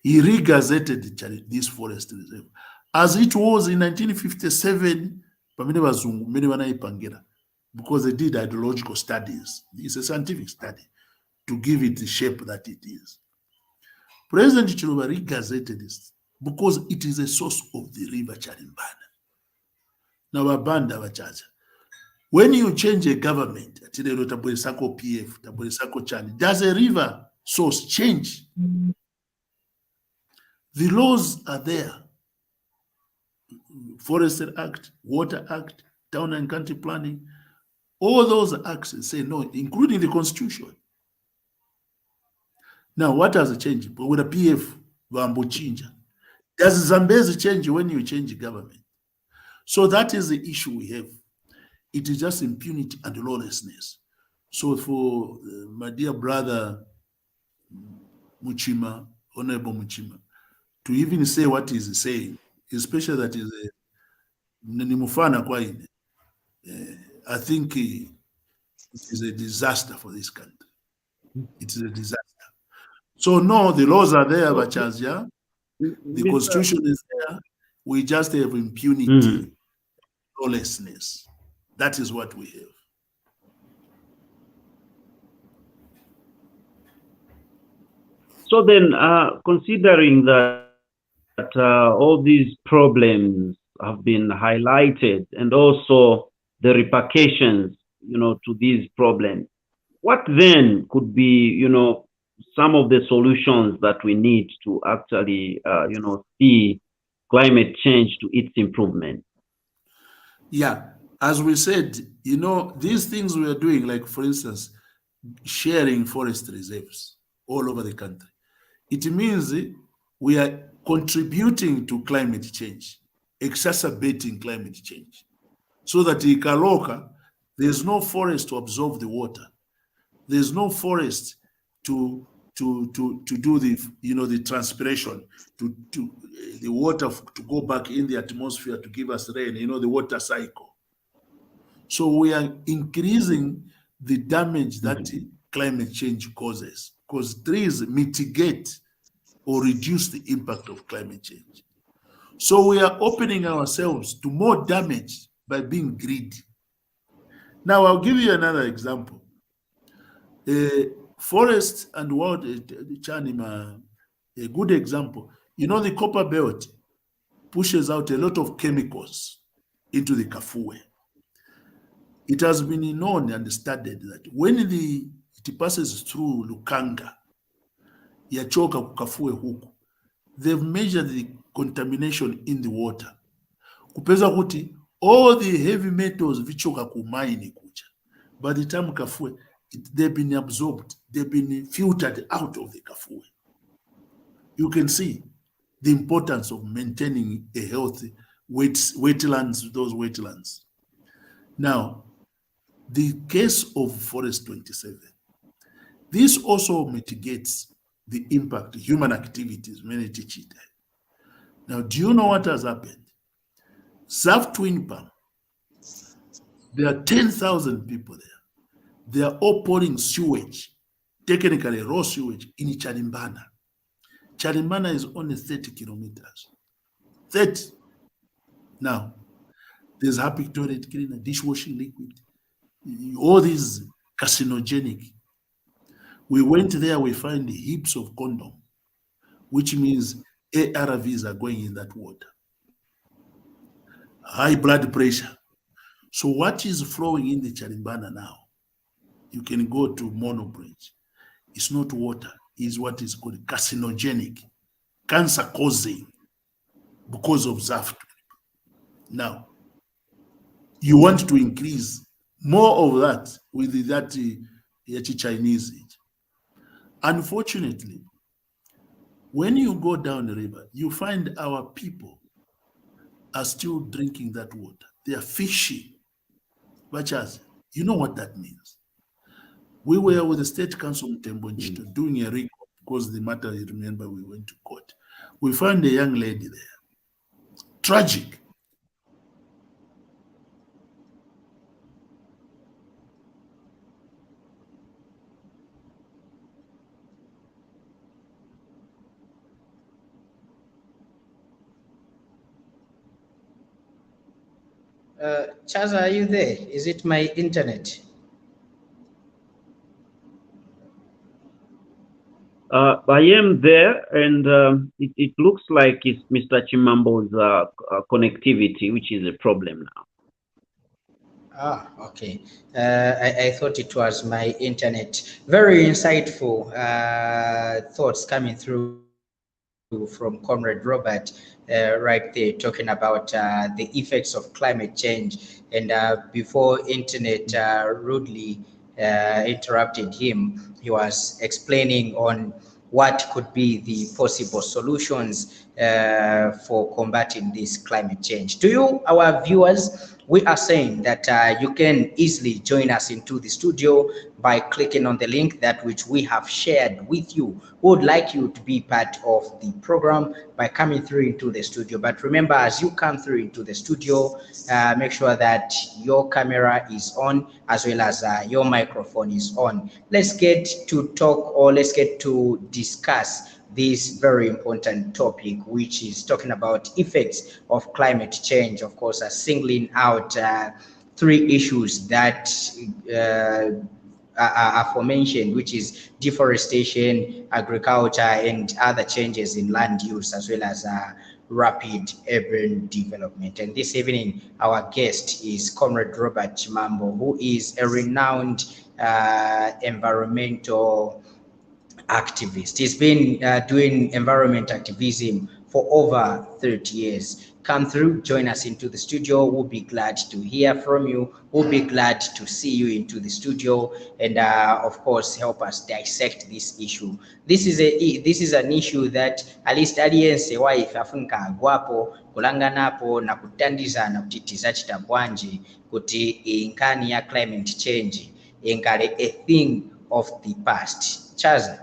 he regazetted this forest reserve as it was in 1957, because they did hydrological studies. It's a scientific study to give it the shape that it is. President Chiluba regazetted this because it is a source of the river Charimbana. Now, Abanda Chaza. When you change a government, PF, does a river source change? The laws are there. Forestry Act, Water Act, Town and County Planning, all those acts say no, including the Constitution. Now, what has changed? But with a PF, does Zambezi change when you change government? So that is the issue we have. It is just impunity and lawlessness. So for my dear brother Muchima, Honorable Muchima, to even say what he's saying, especially that is I think it is a disaster for this country. It is a disaster. So no, the laws are there, Bachazia. The Constitution is there. We just have impunity, lawlessness. That is what we have. So then, considering that all these problems have been highlighted and also the repercussions, to these problems, what then could be, some of the solutions that we need to actually, see climate change to its improvement? Yeah, as we said, these things we are doing, like for instance, sharing forest reserves all over the country. It means we are contributing to climate change, exacerbating climate change. So that in Kaloka, there's no forest to absorb the water. There's no forest to do the transpiration, to the water to go back in the atmosphere to give us rain, the water cycle. So we are increasing the damage that climate change causes, because trees mitigate or reduce the impact of climate change. So we are opening ourselves to more damage by being greedy. Now, I'll give you another example. Forest and wild Chanima, a good example. The copper belt pushes out a lot of chemicals into the Kafue. It has been known and studied that when it passes through Lukanga, Yachoka Kafue huku, they've measured the contamination in the water. Kupeza kuti all the heavy metals vichoka kumaini kucha. By the time Kafue, they've been absorbed, they've been filtered out of the Kafue. You can see the importance of maintaining a healthy wetlands, those wetlands. Now, the case of Forest 27, this also mitigates the impact, human activities, many teach it. Now, do you know what has happened? South Twin Palm, there are 10,000 people there. They are all pouring sewage, technically raw sewage, in Charimbana. Charimbana is only 30 kilometers. 30. Now, there's happy toilet cleaner, dishwashing liquid, all these carcinogenic. We went there, we find heaps of condom, which means ARVs are going in that water. High blood pressure. So what is flowing in the Charimbana now? You can go to Mono Bridge. It's not water, it's what is called carcinogenic, cancer causing because of Zaft. Now, you want to increase more of that with that Chinese. Unfortunately, when you go down the river, you find our people are still drinking that water. They are fishing. But you know what that means. We were with the State Council in Tembonchito doing a recall because the matter, you remember, we went to court. We found a young lady there, tragic. Chaza, are you there? Is it my internet? I am there, and it looks like it's Mr. Chimambo's connectivity, which is a problem now. Ah, okay. I thought it was my internet. Very insightful thoughts coming through from Comrade Robert right there, talking about the effects of climate change. And before internet rudely interrupted him, he was explaining on what could be the possible solutions for combating this climate change. To you, our viewers, we are saying that you can easily join us into the studio by clicking on the link that which we have shared with you. We would like you to be part of the program by coming through into the studio. But remember, as you come through into the studio, make sure that your camera is on as well as your microphone is on. Let's get to talk, or let's get to discuss this very important topic, which is talking about effects of climate change. Of course, singling out three issues that are aforementioned, which is deforestation, agriculture, and other changes in land use, as well as rapid urban development. And this evening, our guest is Comrade Robert Chimambo, who is a renowned environmental activist. He's been doing environment activism for over 30 years. Come through, join us into the studio. We'll be glad to hear from you. We'll be glad to see you into the studio, and of course, help us dissect this issue. This is an issue that at least aliyense waife afunka agwapo kulanganapo na kutandizana kutitiza chitabwanji kuti inkani ya climate change ingale a thing of the past. Chaza.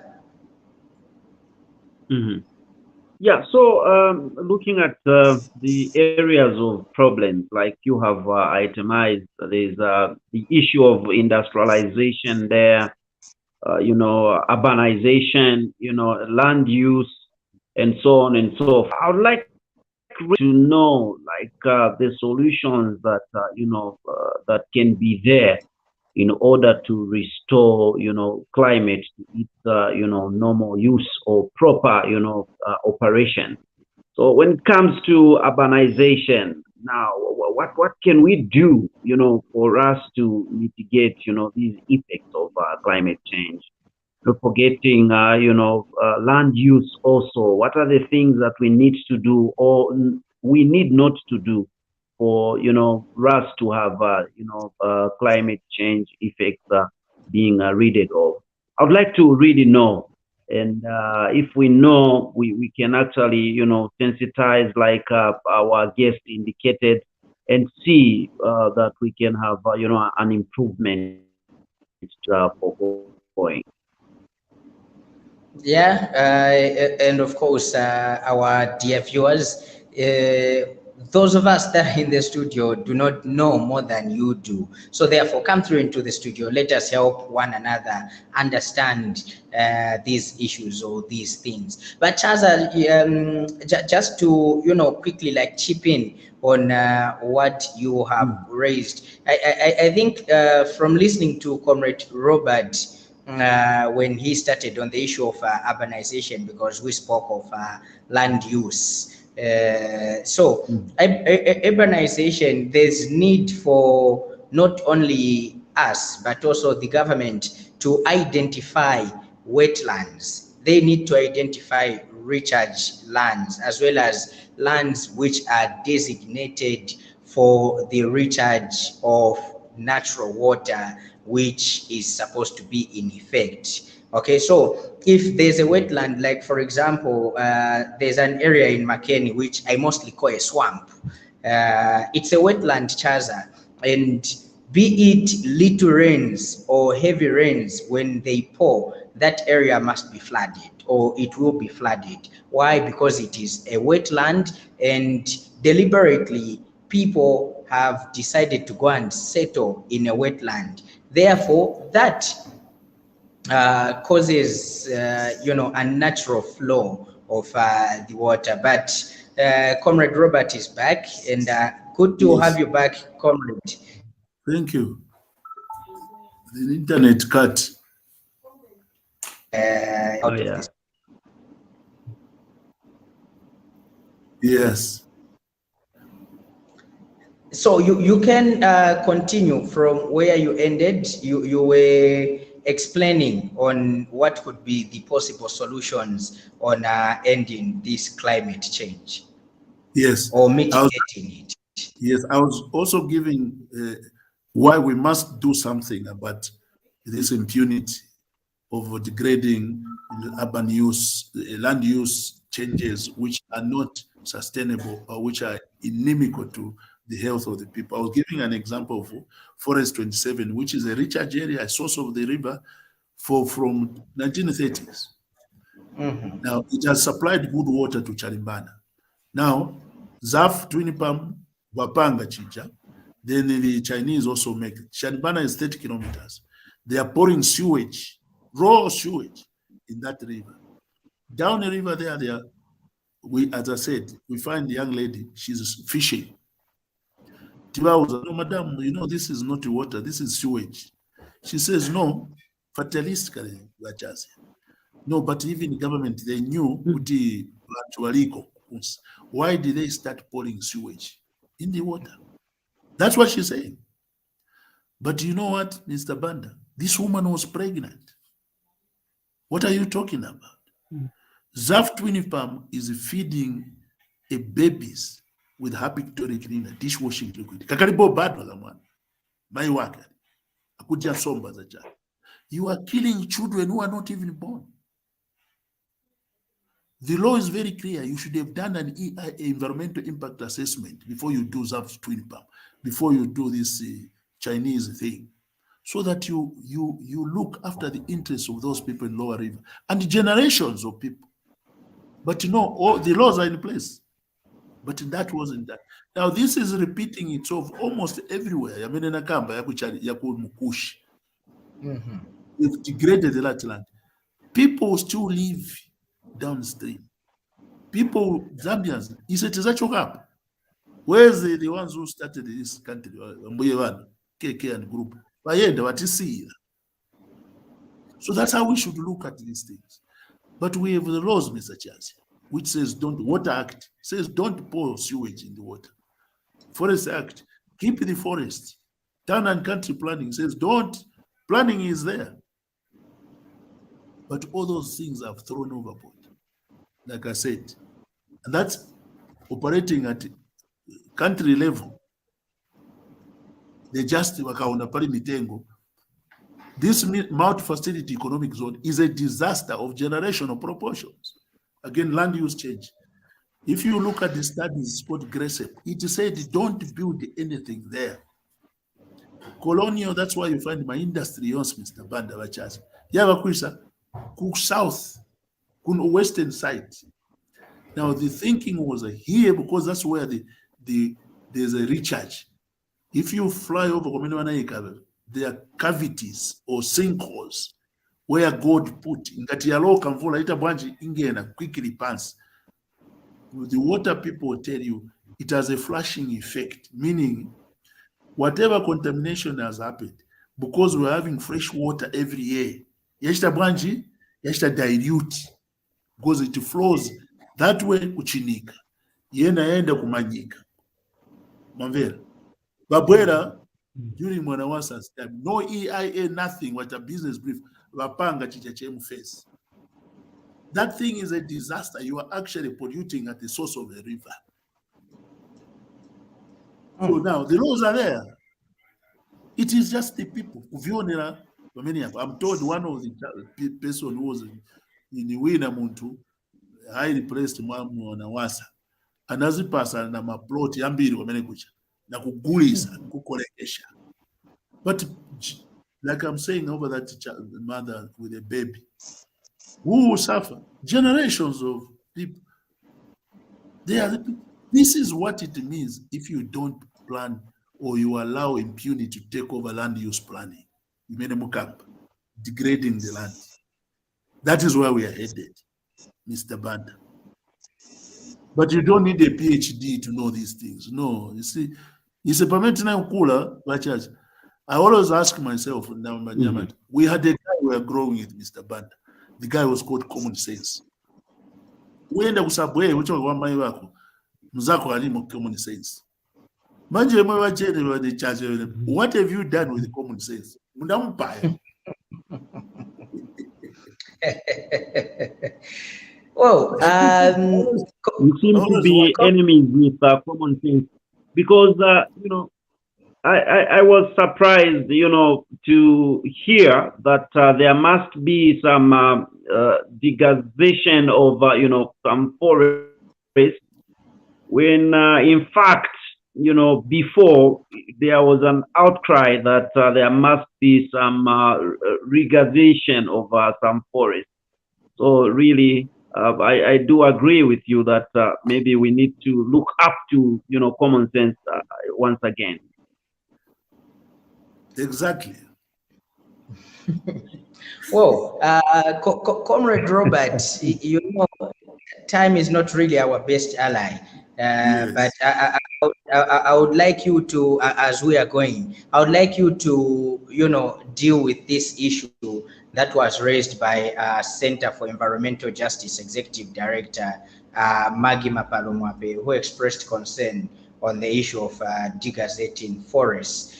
Yeah, so looking at the areas of problems, like you have itemized, there's the issue of industrialization there, urbanization, land use, and so on and so forth. I would like to know, like, the solutions that, that can be there in order to restore, climate to its, normal use or proper, operation. So when it comes to urbanization, now, what can we do, for us to mitigate, these effects of climate change? Forgetting, land use also. What are the things that we need to do or we need not to do for us to have climate change effects being rid of? I would like to really know, and if we know, we can actually sensitize, like our guest indicated, and see that we can have an improvement for going. Yeah, and of course, our dear viewers, those of us that are in the studio do not know more than you do. So therefore, come through into the studio. Let us help one another understand these issues or these things. But Chaza, just to quickly like chip in on what you have raised, I think from listening to Comrade Robert. When he started on the issue of urbanization, because we spoke of land use. So urbanization, there's need for not only us, but also the government to identify wetlands. They need to identify recharge lands, as well as lands which are designated for the recharge of natural water, which is supposed to be in effect. Okay, so if there's a wetland, like for example, there's an area in Makeni which I mostly call a swamp. It's a wetland, Chaza, and be it little rains or heavy rains, when they pour, that area must be flooded, or it will be flooded. Why? Because it is a wetland, and deliberately people have decided to go and settle in a wetland. Therefore, that causes unnatural flow of the water. But Comrade Robert is back, and good to Yes. have you back, Comrade. Thank you. The internet cut. Oh, yeah. Yes. So you can continue from where you ended. You were explaining on what could be the possible solutions on ending this climate change Yes. or mitigating it. Yes, I was also giving why we must do something about this impunity of degrading urban use, land use changes which are not sustainable or which are inimical to the health of the people. I was giving an example of Forest 27, which is a recharge area, a source of the river from 1930s. Now, it has supplied good water to Charimbana. Now, ZAF, Twin Palm, Wapanga, Chicha, then the Chinese also make it. Charimbana is 30 kilometers. They are pouring sewage, raw sewage, in that river. Down the river there, as I said, we find the young lady, she's fishing. Tiba was, no, madam, this is not water, this is sewage. She says, no, fatalistically, Chaza. No, but even the government, they knew why did they start pouring sewage in the water? That's what she's saying. But you know what, Mr. Banda? This woman was pregnant. What are you talking about? ZAF Twin Palm is feeding a babies with happy Victoria cleaner, dishwashing liquid. Kakaribo bad mwana. My work. Akuja somba za child. You are killing children who are not even born. The law is very clear. You should have done an EIA, environmental impact assessment, before you do ZAF Twin Palm, before you do this Chinese thing, so that you look after the interests of those people in Lower River and generations of people. But all the laws are in place. But that wasn't that. Now this is repeating itself almost everywhere. I mean, in Akamba, Mukush. We've degraded the land. People still live downstream. People, Zambians, it is actually up. Where's the ones who started this country? KK and group. So that's how we should look at these things. But we have the laws, Mr. Chaza, which says Water Act says don't pour sewage in the water. Forest Act, keep the forest. Town and country planning says don't. Planning is there. But all those things are thrown overboard, like I said. And that's operating at country level. They just wakaona pali mitengo. This multi-facility economic zone is a disaster of generational proportions. Again, land use change. If you look at the studies called GRESEP, it said don't build anything there. Colonial, that's why you find my industry, yes, Mr. Banda Chaza. Yavakwisa, Cook South, Kun Western side. Now the thinking was here because that's where there's a recharge. If you fly over Komene, there are cavities or sinkholes where God put ngati yalo kamvula ita bwanji ingena quickly pass. The water people tell you it has a flushing effect, meaning whatever contamination has happened, because we're having fresh water every year, yashita bwanji, yashita dilute, because it flows that way kuchinika, yenda kumanyika. Mamvera. Babwera, during Mwanawasa's time, no EIA, nothing, what a business brief, Wapanga chichachemu face. That thing is a disaster. You are actually polluting at the source of the river. So now the laws are there. It is just the people. I'm told one of the person who was in the Winamuntu, highly placed Mwanawasa, another person na maplot yambiri wamene kucha na kugulisa kukolekesha. But like I'm saying over that mother with a baby, who will suffer? Generations of people. They are the people. This is what it means if you don't plan or you allow impunity to take over land use planning. Degrading the land. That is where we are headed, Mr. Banda. But you don't need a PhD to know these things. No, you see, it's a permanent cooler, but I always ask myself, we had a guy we were growing with, Mr. Banda. The guy was called Common Sense. We end up with which one my wako, Mzako alimo Common Sense. What have you done with Common Sense? Well, you seem to be enemies with Common Sense because I was surprised, to hear that there must be some degradation of some forests when, in fact, before there was an outcry that there must be some regazation of some forests. So really, I do agree with you that maybe we need to look up to, common sense once again. Exactly. Well, Comrade Robert, time is not really our best ally. Yes. But I would like you to, as we are going, I would like you to, deal with this issue that was raised by Center for Environmental Justice Executive Director Maggie Mapalomwape, who expressed concern on the issue of degazetting forests.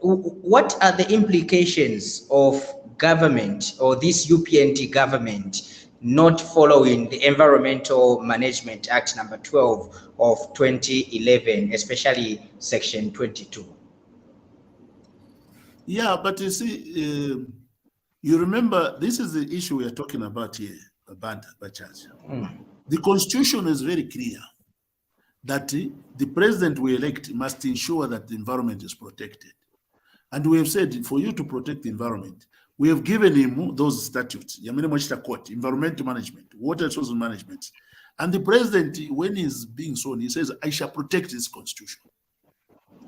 What are the implications of government or this UPND government not following the Environmental Management Act number 12 of 2011, especially section 22? Yeah, but you see, you remember, this is the issue we are talking about here, Chaza. The Constitution is very clear that the president we elect must ensure that the environment is protected. And we have said, for you to protect the environment, we have given him those statutes, environmental management, water resource management. And the president, when he's being sworn, he says, I shall protect this Constitution.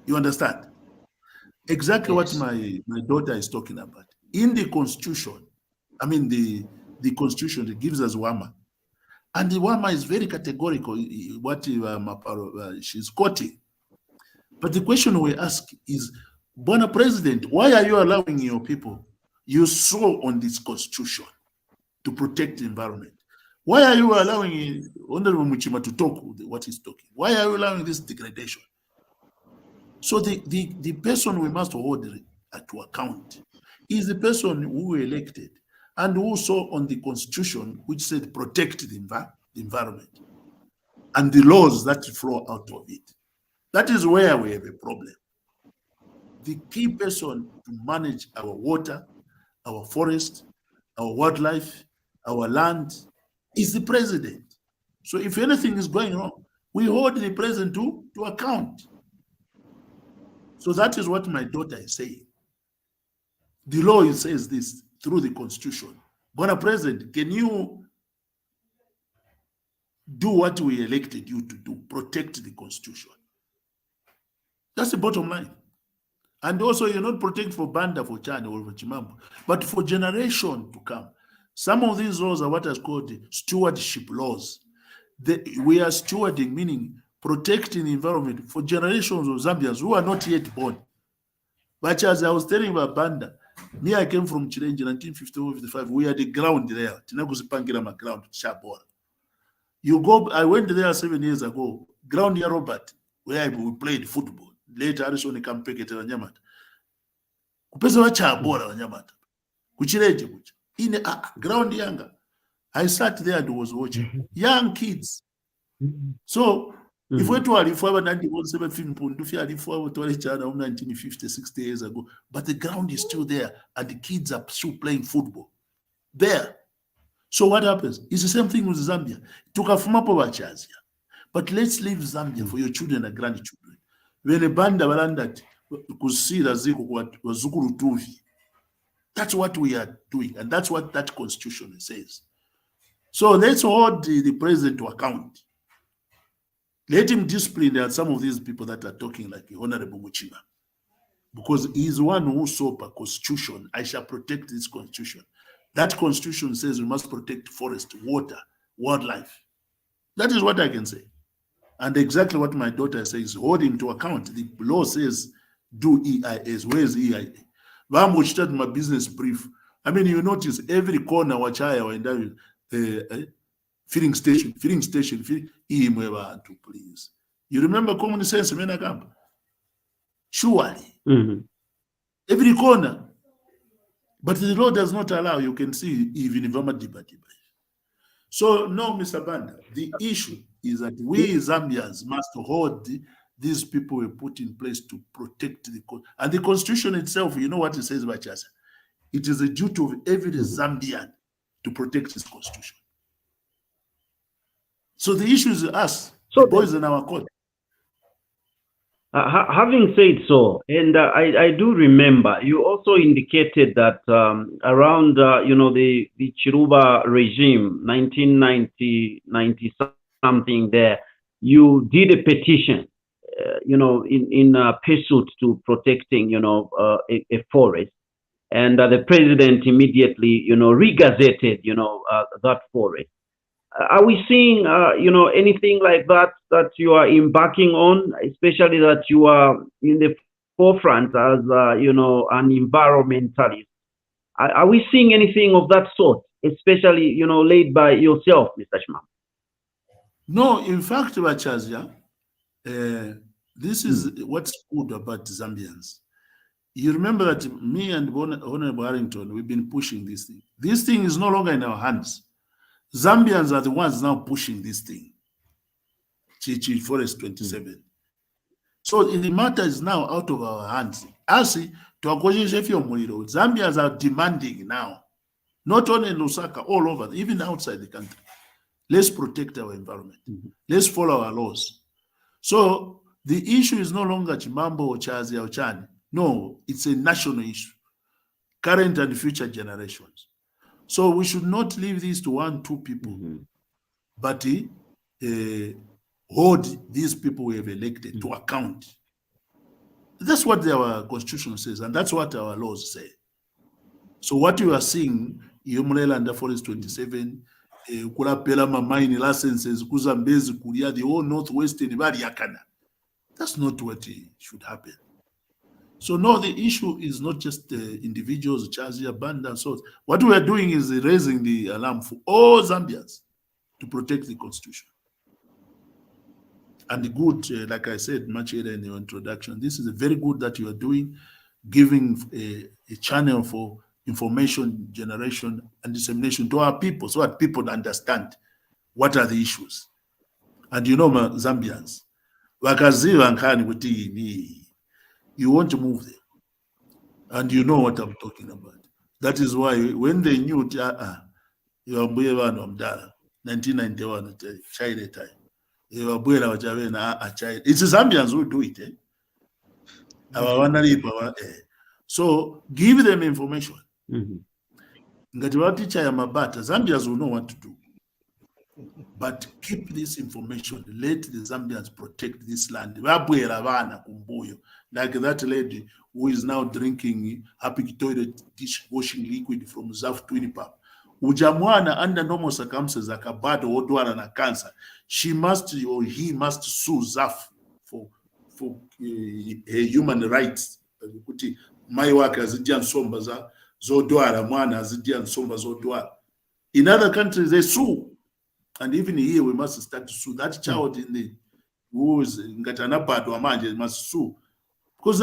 You understand? Exactly yes. What my daughter is talking about. In the Constitution, the Constitution, it gives us WAMA. And the WAMA is very categorical, what she's quoting. But the question we ask is, Bona President, why are you allowing your people, you saw on this Constitution to protect the environment? Why are you allowing Honorable Muchima to talk what he's talking? Why are you allowing this degradation? So the person we must hold to account is the person who we elected and who saw on the Constitution which said protect the environment and the laws that flow out of it. That is where we have a problem. The key person to manage our water, our forest, our wildlife, our land is the president. So if anything is going wrong, we hold the president to account. So that is what my daughter is saying. The law says this through the Constitution. Bona President, can you do what we elected you to do, protect the Constitution? That's the bottom line. And also, you're not protecting for Banda, for China, or for Chimambo, but for generation to come. Some of these laws are what is called stewardship laws. We are stewarding, meaning protecting the environment for generations of Zambians who are not yet born. But as I was telling about Banda, me, I came from Chile in 1954-55. We had the ground there. Ground, you go, I went there 7 years ago, ground here, Robert, where we played football. Later, I saw the campaign at Nyamata. Kupesa wachabora Nyamata. Kuchileje kucha. In a ground younger. I sat there and was watching. Young kids. So, if we to alive for 1917 pound, if you alive for 1950, 60 years ago, but the ground is still there and the kids are still playing football. There. So what happens? It's the same thing with Zambia. Tukafuma Chaza. But let's leave Zambia for your children and grandchildren. When a banda balandat kusira ziko wazukuru tuvi. That's what we are doing, and that's what that Constitution says. So let's hold the president to account. Let him discipline some of these people that are talking like Honorable Muchima. Because he is one who saw a constitution. I shall protect this constitution. That constitution says we must protect forest, water, wildlife. That is what I can say. And exactly what my daughter says, hold him to account. The law says do EIS. Where is EIA? Vam start my business brief. I mean, you notice every corner wachaya and filling station, please. You remember common sense, Menagamba? Surely. Every corner. But the law does not allow, you can see even Ivama Diba. So, no, Mr. Banda, the issue is that we Zambians must hold these people we put in place to protect the constitution. And the constitution itself, you know what it says about Chaza? It is a duty of every Zambian to protect his constitution. So the issue is us, the boys in our court. Having said so, and I do remember, you also indicated that around, the Chiruba regime, 1990 something there, you did a petition, in pursuit to protecting, a forest. And the president immediately, regazetted, that forest. Are we seeing, anything like that you are embarking on, especially that you are in the forefront as, an environmentalist? Are we seeing anything of that sort, especially, led by yourself, Mr. Chimambo? No, in fact, Chaza, this is what's good about Zambians. You remember that me and Honorable Harrington, we've been pushing this thing. This thing is no longer in our hands. Zambians are the ones now pushing this thing. Chichi Forest 27. So the matter is now out of our hands. Zambians are demanding now, not only in Lusaka, all over, even outside the country. Let's protect our environment. Let's follow our laws. So the issue is no longer Chimambo or Chaza or Chan. No, it's a national issue. Current and future generations. So we should not leave this to 1-2 people, but hold these people we have elected to account. That's what our constitution says, and that's what our laws say. So what you are seeing, Yomulela under Forest 27, Kulapela mining licenses, Kuzambezi, Kuria, the whole Northwest, that's not what should happen. So no, the issue is not just individuals, Chaza, Banda, and so. What we are doing is raising the alarm for all Zambians to protect the constitution. And the good, like I said much earlier in your introduction, this is a very good that you are doing, giving a channel for information generation and dissemination to our people so that people understand what are the issues. And Zambians, you want to move them. And you know what I'm talking about. That is why when they knew, 1991, China time, it's the Zambians who do it. So give them information. Zambians will know what to do. But keep this information. Let the Zambians protect this land. Like that lady who is now drinking happy toilet dishwashing liquid from Zaf Twinipap. Ujamwana under normal circumstances like a bad or na cancer. She must or he must sue Zaf for human rights. My work as Zidian Sombaza, Zodwara, Mwana, Zidian Somba Zodwara. In other countries, they sue. And even here, we must start to sue. That child in the who is Ngatanapad or Manje must sue. Because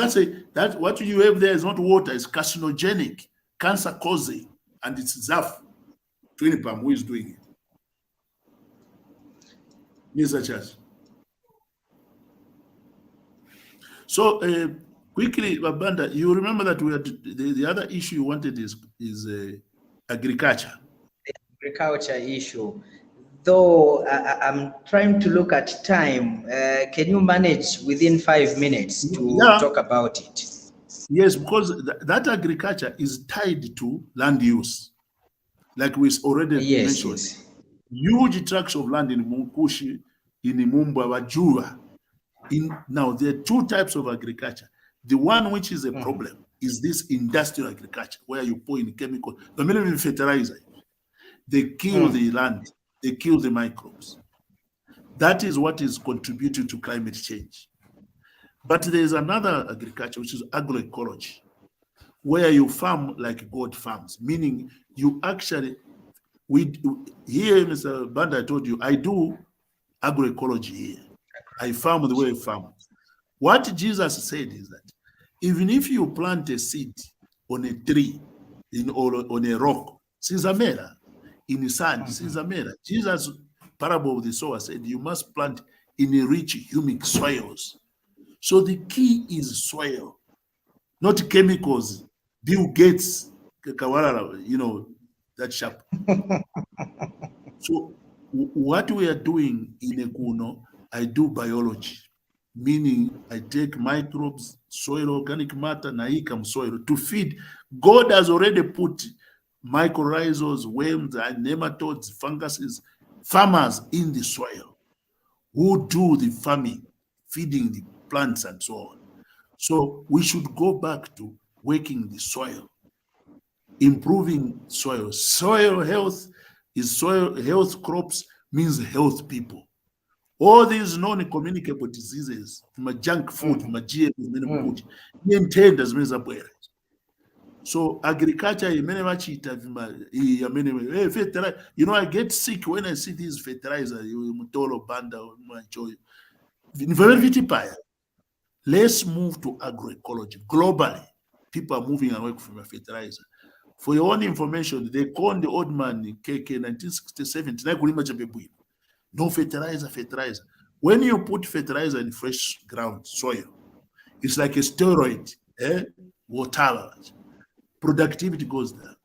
that what you have there is not water, it's carcinogenic, cancer causing, and it's Zaf Twinipam who is doing it. Mr. Chaza. So quickly, Babanda, you remember that we had the other issue you wanted is agriculture. The agriculture issue. Though I'm trying to look at time, can you manage within 5 minutes to talk about it? Yes, because that agriculture is tied to land use. Like we already mentioned. Yes. Huge tracts of land in Munkushi, in Imumba, Wajua. Now, there are two types of agriculture. The one which is a problem is this industrial agriculture, where you pour in chemical, the minimum fertilizer. They kill the land, they kill the microbes. That is what is contributing to climate change. But there is another agriculture, which is agroecology, where you farm like God farms, meaning you actually, here, Mr. Banda, I told you, I do agroecology here. I farm the way I farm. What Jesus said is that even if you plant a seed on a tree or on a rock, Sizamera, in the sand, Sizamera. Jesus' parable of the sower said you must plant in a rich, humic soils. So the key is soil, not chemicals. Bill Gates, that sharp. So what we are doing in Ekuno, I do biology, meaning I take microbes, soil, organic matter, naikam soil to feed. God has already put mycorrhizals, worms, and nematodes, funguses, farmers in the soil who do the farming, feeding the plants and so on. So we should go back to working the soil, improving soil. Soil health is soil health. Crops means health people. All these non-communicable diseases, from junk food, from GM, so agriculture, I get sick when I see these fertilizer, Let's move to agroecology. Globally, people are moving away from fertilizer. For your own information, they called the old man in KK 1967. No fertilizer. When you put fertilizer in fresh ground, soil, it's like a steroid, water. Productivity goes down.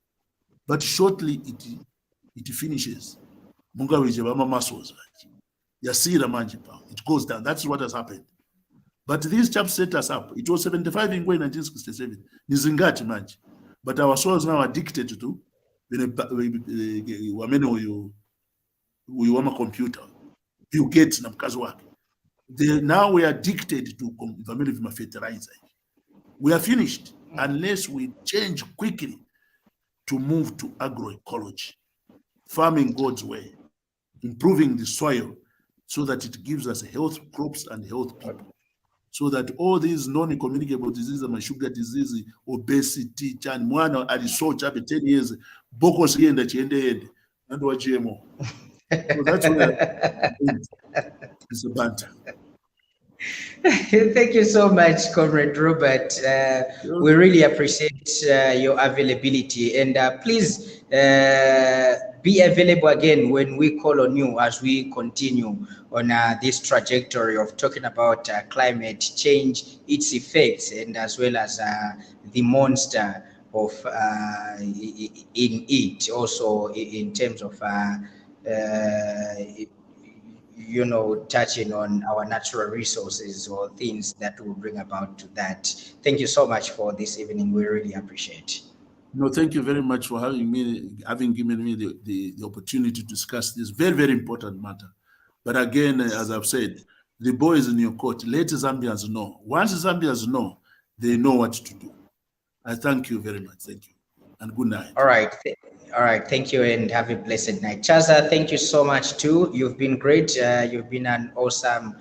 But shortly, it finishes. It goes down. That's what has happened. But these chaps set us up. It was 75 in 1967. Nizingati manji. But our souls now are addicted to a computer. You get na mkazi wake. Now we are addicted to fertilizer. We are finished unless we change quickly to move to agroecology, farming God's way, improving the soil so that it gives us health crops and health people. So that all these non-communicable diseases, my sugar disease, obesity, chan, mwana alisocha after 10 years, bokos yenda chiende and what GMO. So that's where it's a banter. Thank you so much, Comrade Robert. We really appreciate your availability, and please be available again when we call on you as we continue on this trajectory of talking about climate change, its effects, and as well as the monster of in it, also in terms of touching on our natural resources or things that will bring about to that. Thank you so much for this evening. We really appreciate. No, thank you very much for having given me the opportunity to discuss this very, very important matter. But again, as I've said, the ball is in your court. Let Zambians know. Once Zambians know, they know what to do. I thank you very much. Thank you. And good night. All right. All right. Thank you and have a blessed night. Chaza, thank you so much too. You've been great. You've been an awesome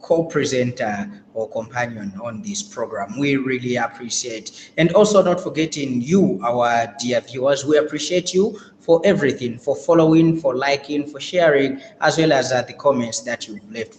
co-presenter or companion on this program. We really appreciate. And also not forgetting you, our dear viewers, we appreciate you for everything, for following, for liking, for sharing, as well as the comments that you've left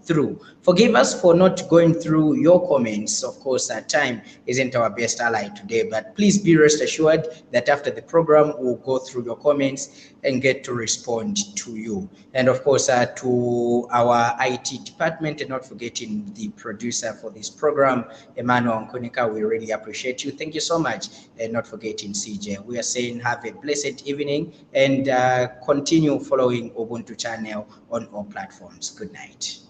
through. Forgive us for not going through your comments. Of course, time isn't our best ally today, but please be rest assured that after the program, we'll go through your comments and get to respond to you. And of course, to our IT department, and not forgetting the producer for this program, Emmanuel Nkonika, we really appreciate you. Thank you so much. And not forgetting CJ. We are saying have a blessed evening and continue following Ubuntu channel on all platforms. Good night.